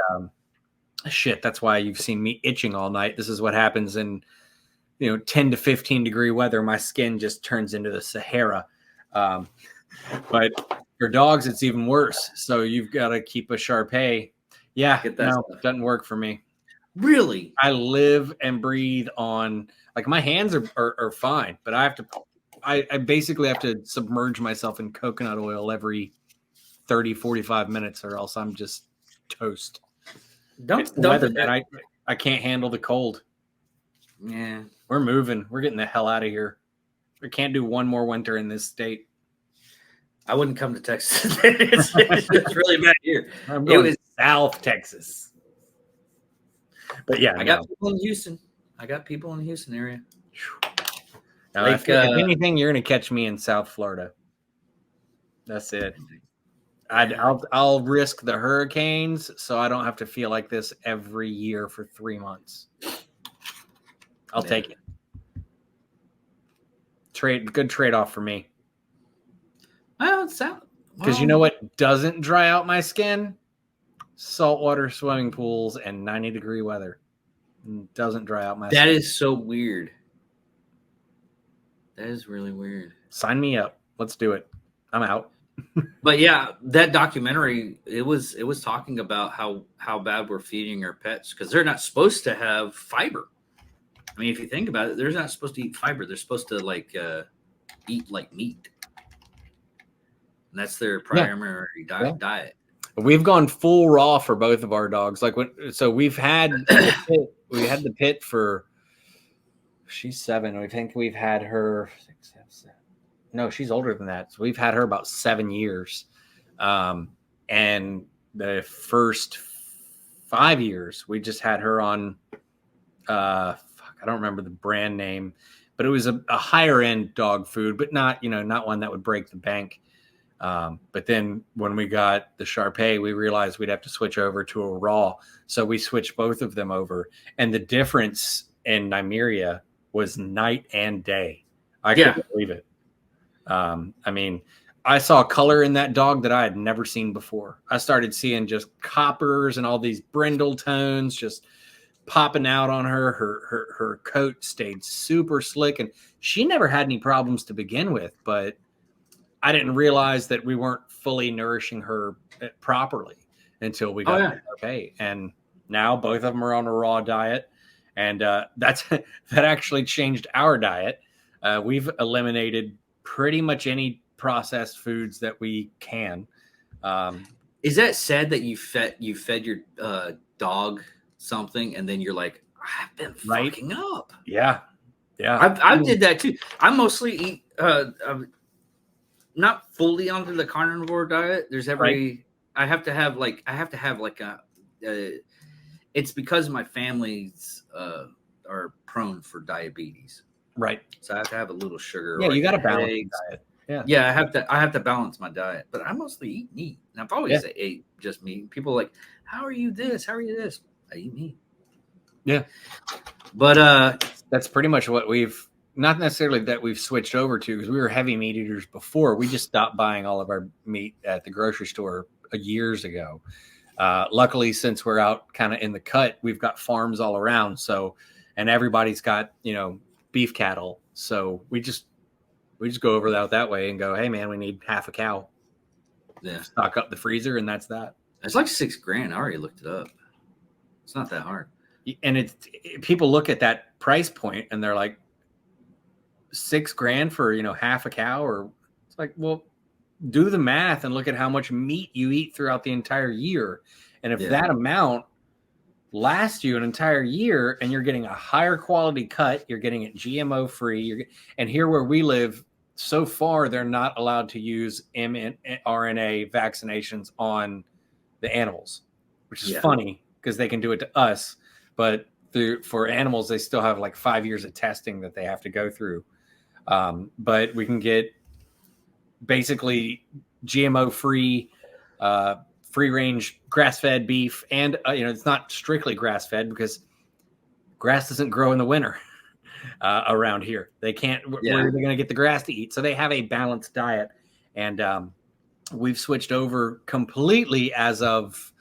shit, that's why you've seen me itching all night. This is what happens in 10 to 15 degree weather. My skin just turns into the Sahara. But for dogs, it's even worse. So you've got to keep a Shar-Pei. Yeah, no, it doesn't work for me. Really? I live and breathe on, like, my hands are fine, but I basically have to submerge myself in coconut oil every 30, 45 minutes or else I'm just toast. I can't handle the cold. Yeah. We're moving. We're getting the hell out of here. We can't do one more winter in this state. I wouldn't come to Texas. it's really bad here. I'm going South Texas. But yeah, I got people in Houston. area. Now, if anything, you're going to catch me in South Florida. That's it. I'll risk the hurricanes so I don't have to feel like this every year for 3 months. I'll take it. Good trade-off for me. Because you know what doesn't dry out my skin? Saltwater swimming pools and 90-degree weather. Doesn't dry out my skin. That is so weird. That is really weird. Sign me up. Let's do it. I'm out. But yeah, that documentary, it was talking about how bad we're feeding our pets because they're not supposed to have fiber. I mean, if you think about it, they're not supposed to eat fiber. They're supposed to eat like meat. And that's their primary diet. We've gone full raw for both of our dogs. We've had the pit for, she's 7. I think we've had her 6, 7, 7. No, she's older than that. So we've had her about 7 years. And the first 5 years, we just had her on, I don't remember the brand name, but it was a higher end dog food, but not one that would break the bank. But then when we got the Shar-Pei, we realized we'd have to switch over to a raw. So we switched both of them over. And the difference in Nymeria was night and day. I couldn't believe it. I mean, I saw color in that dog that I had never seen before. I started seeing just coppers and all these brindle tones just popping out on her. Her coat stayed super slick, and she never had any problems to begin with. But I didn't realize that we weren't fully nourishing her properly until we got okay. And now both of them are on a raw diet, and that actually changed our diet. We've eliminated pretty much any processed foods that we can. Is that sad that you fed your dog something and then you're like, I've been fucking up? Yeah. I did that too. I mostly eat not fully onto the carnivore diet. There's I have to have like a it's because my families are prone for diabetes. Right. So I have to have a little sugar. Yeah, you got to balance the diet. Yeah, I have to balance my diet, but I mostly eat meat. And I've always ate just meat. People are like, how are you this? How are you this? I eat meat. Yeah. But that's pretty much what we've not necessarily that we've switched over to, because we were heavy meat eaters before. We just stopped buying all of our meat at the grocery store years ago. Luckily, since we're out kind of in the cut, we've got farms all around. So, and everybody's got, beef cattle. So we just go over that way and go, hey man, we need half a cow. Yeah. Stock up the freezer, and that's that. It's like $6,000. I already looked it up. It's not that hard. And people look at that price point and they're like, $6,000 for, half a cow? Or it's like, well, do the math and look at how much meat you eat throughout the entire year. And if that amount lasts you an entire year and you're getting a higher quality cut, you're getting it GMO free. And here where we live, so far, they're not allowed to use mRNA vaccinations on the animals, which is funny because they can do it to us. But for animals, they still have like 5 years of testing that they have to go through. But we can get basically GMO free, free range grass fed beef. And, it's not strictly grass fed because grass doesn't grow in the winter. Around here, they can't. Where are they going to get the grass to eat? So they have a balanced diet, and we've switched over completely as of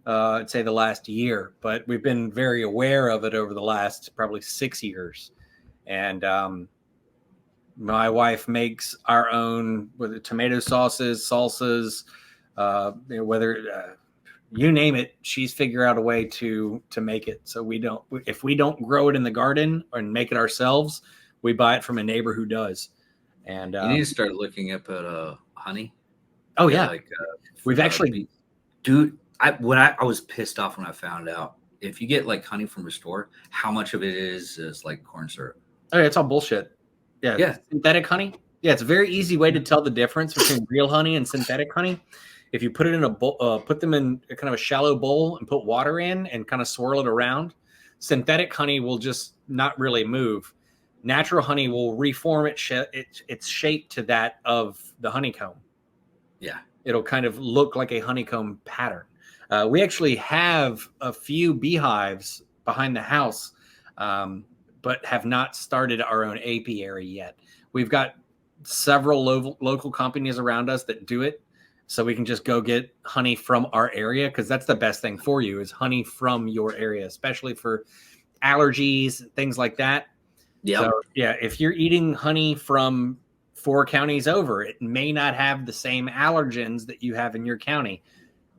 I'd say the last year. But we've been very aware of it over the last probably 6 years. And my wife makes our own tomato sauces, salsas, whether. You name it, she's figured out a way to make it. So if we don't grow it in the garden and make it ourselves, we buy it from a neighbor who does. And you need to start looking up at honey. Oh yeah, we've actually, dude. I was pissed off when I found out if you get like honey from a store, how much of it is like corn syrup. Oh, it's all bullshit. Yeah, synthetic honey. Yeah, it's a very easy way to tell the difference between real honey and synthetic honey. If you put it in a bowl, put them in a kind of a shallow bowl and put water in and kind of swirl it around, synthetic honey will just not really move. Natural honey will reform its shape to that of the honeycomb. Yeah. It'll kind of look like a honeycomb pattern. We actually have a few beehives behind the house, but have not started our own apiary yet. We've got several local companies around us that do it. So we can just go get honey from our area, because that's the best thing for you is honey from your area, especially for allergies and things like that. Yeah. So, if you're eating honey from 4 counties over, it may not have the same allergens that you have in your county.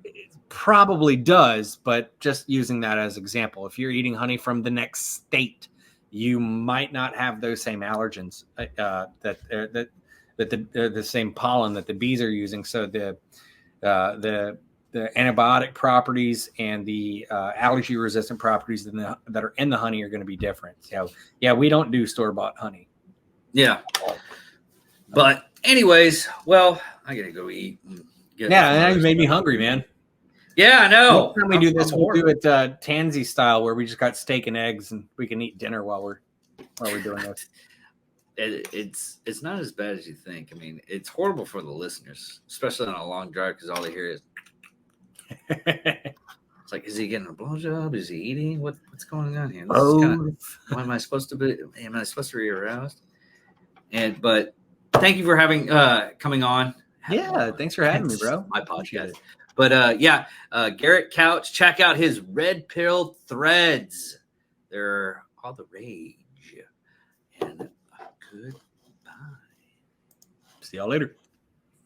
It probably does, but just using that as example, if you're eating honey from the next state, you might not have those same allergens that the same pollen that the bees are using. So the antibiotic properties and the allergy resistant properties that are in the honey are going to be different. So we don't do store-bought honey. Yeah. But anyways, well, I gotta go eat. Now you made me hungry, man. Yeah, I know. Next time we do this, we'll do it Tansy style, where we just got steak and eggs and we can eat dinner while we're doing this. It's not as bad as you think. I mean, it's horrible for the listeners, especially on a long drive, because all they hear is it's like, is he getting a blowjob? Is he eating? What's going on here? Why am I supposed to be? Am I supposed to be aroused? But thank you for coming on. Thanks for having me, bro. My podcast. But Garrett Couch, check out his Red Pill threads. They're all the rage. And goodbye. See y'all later.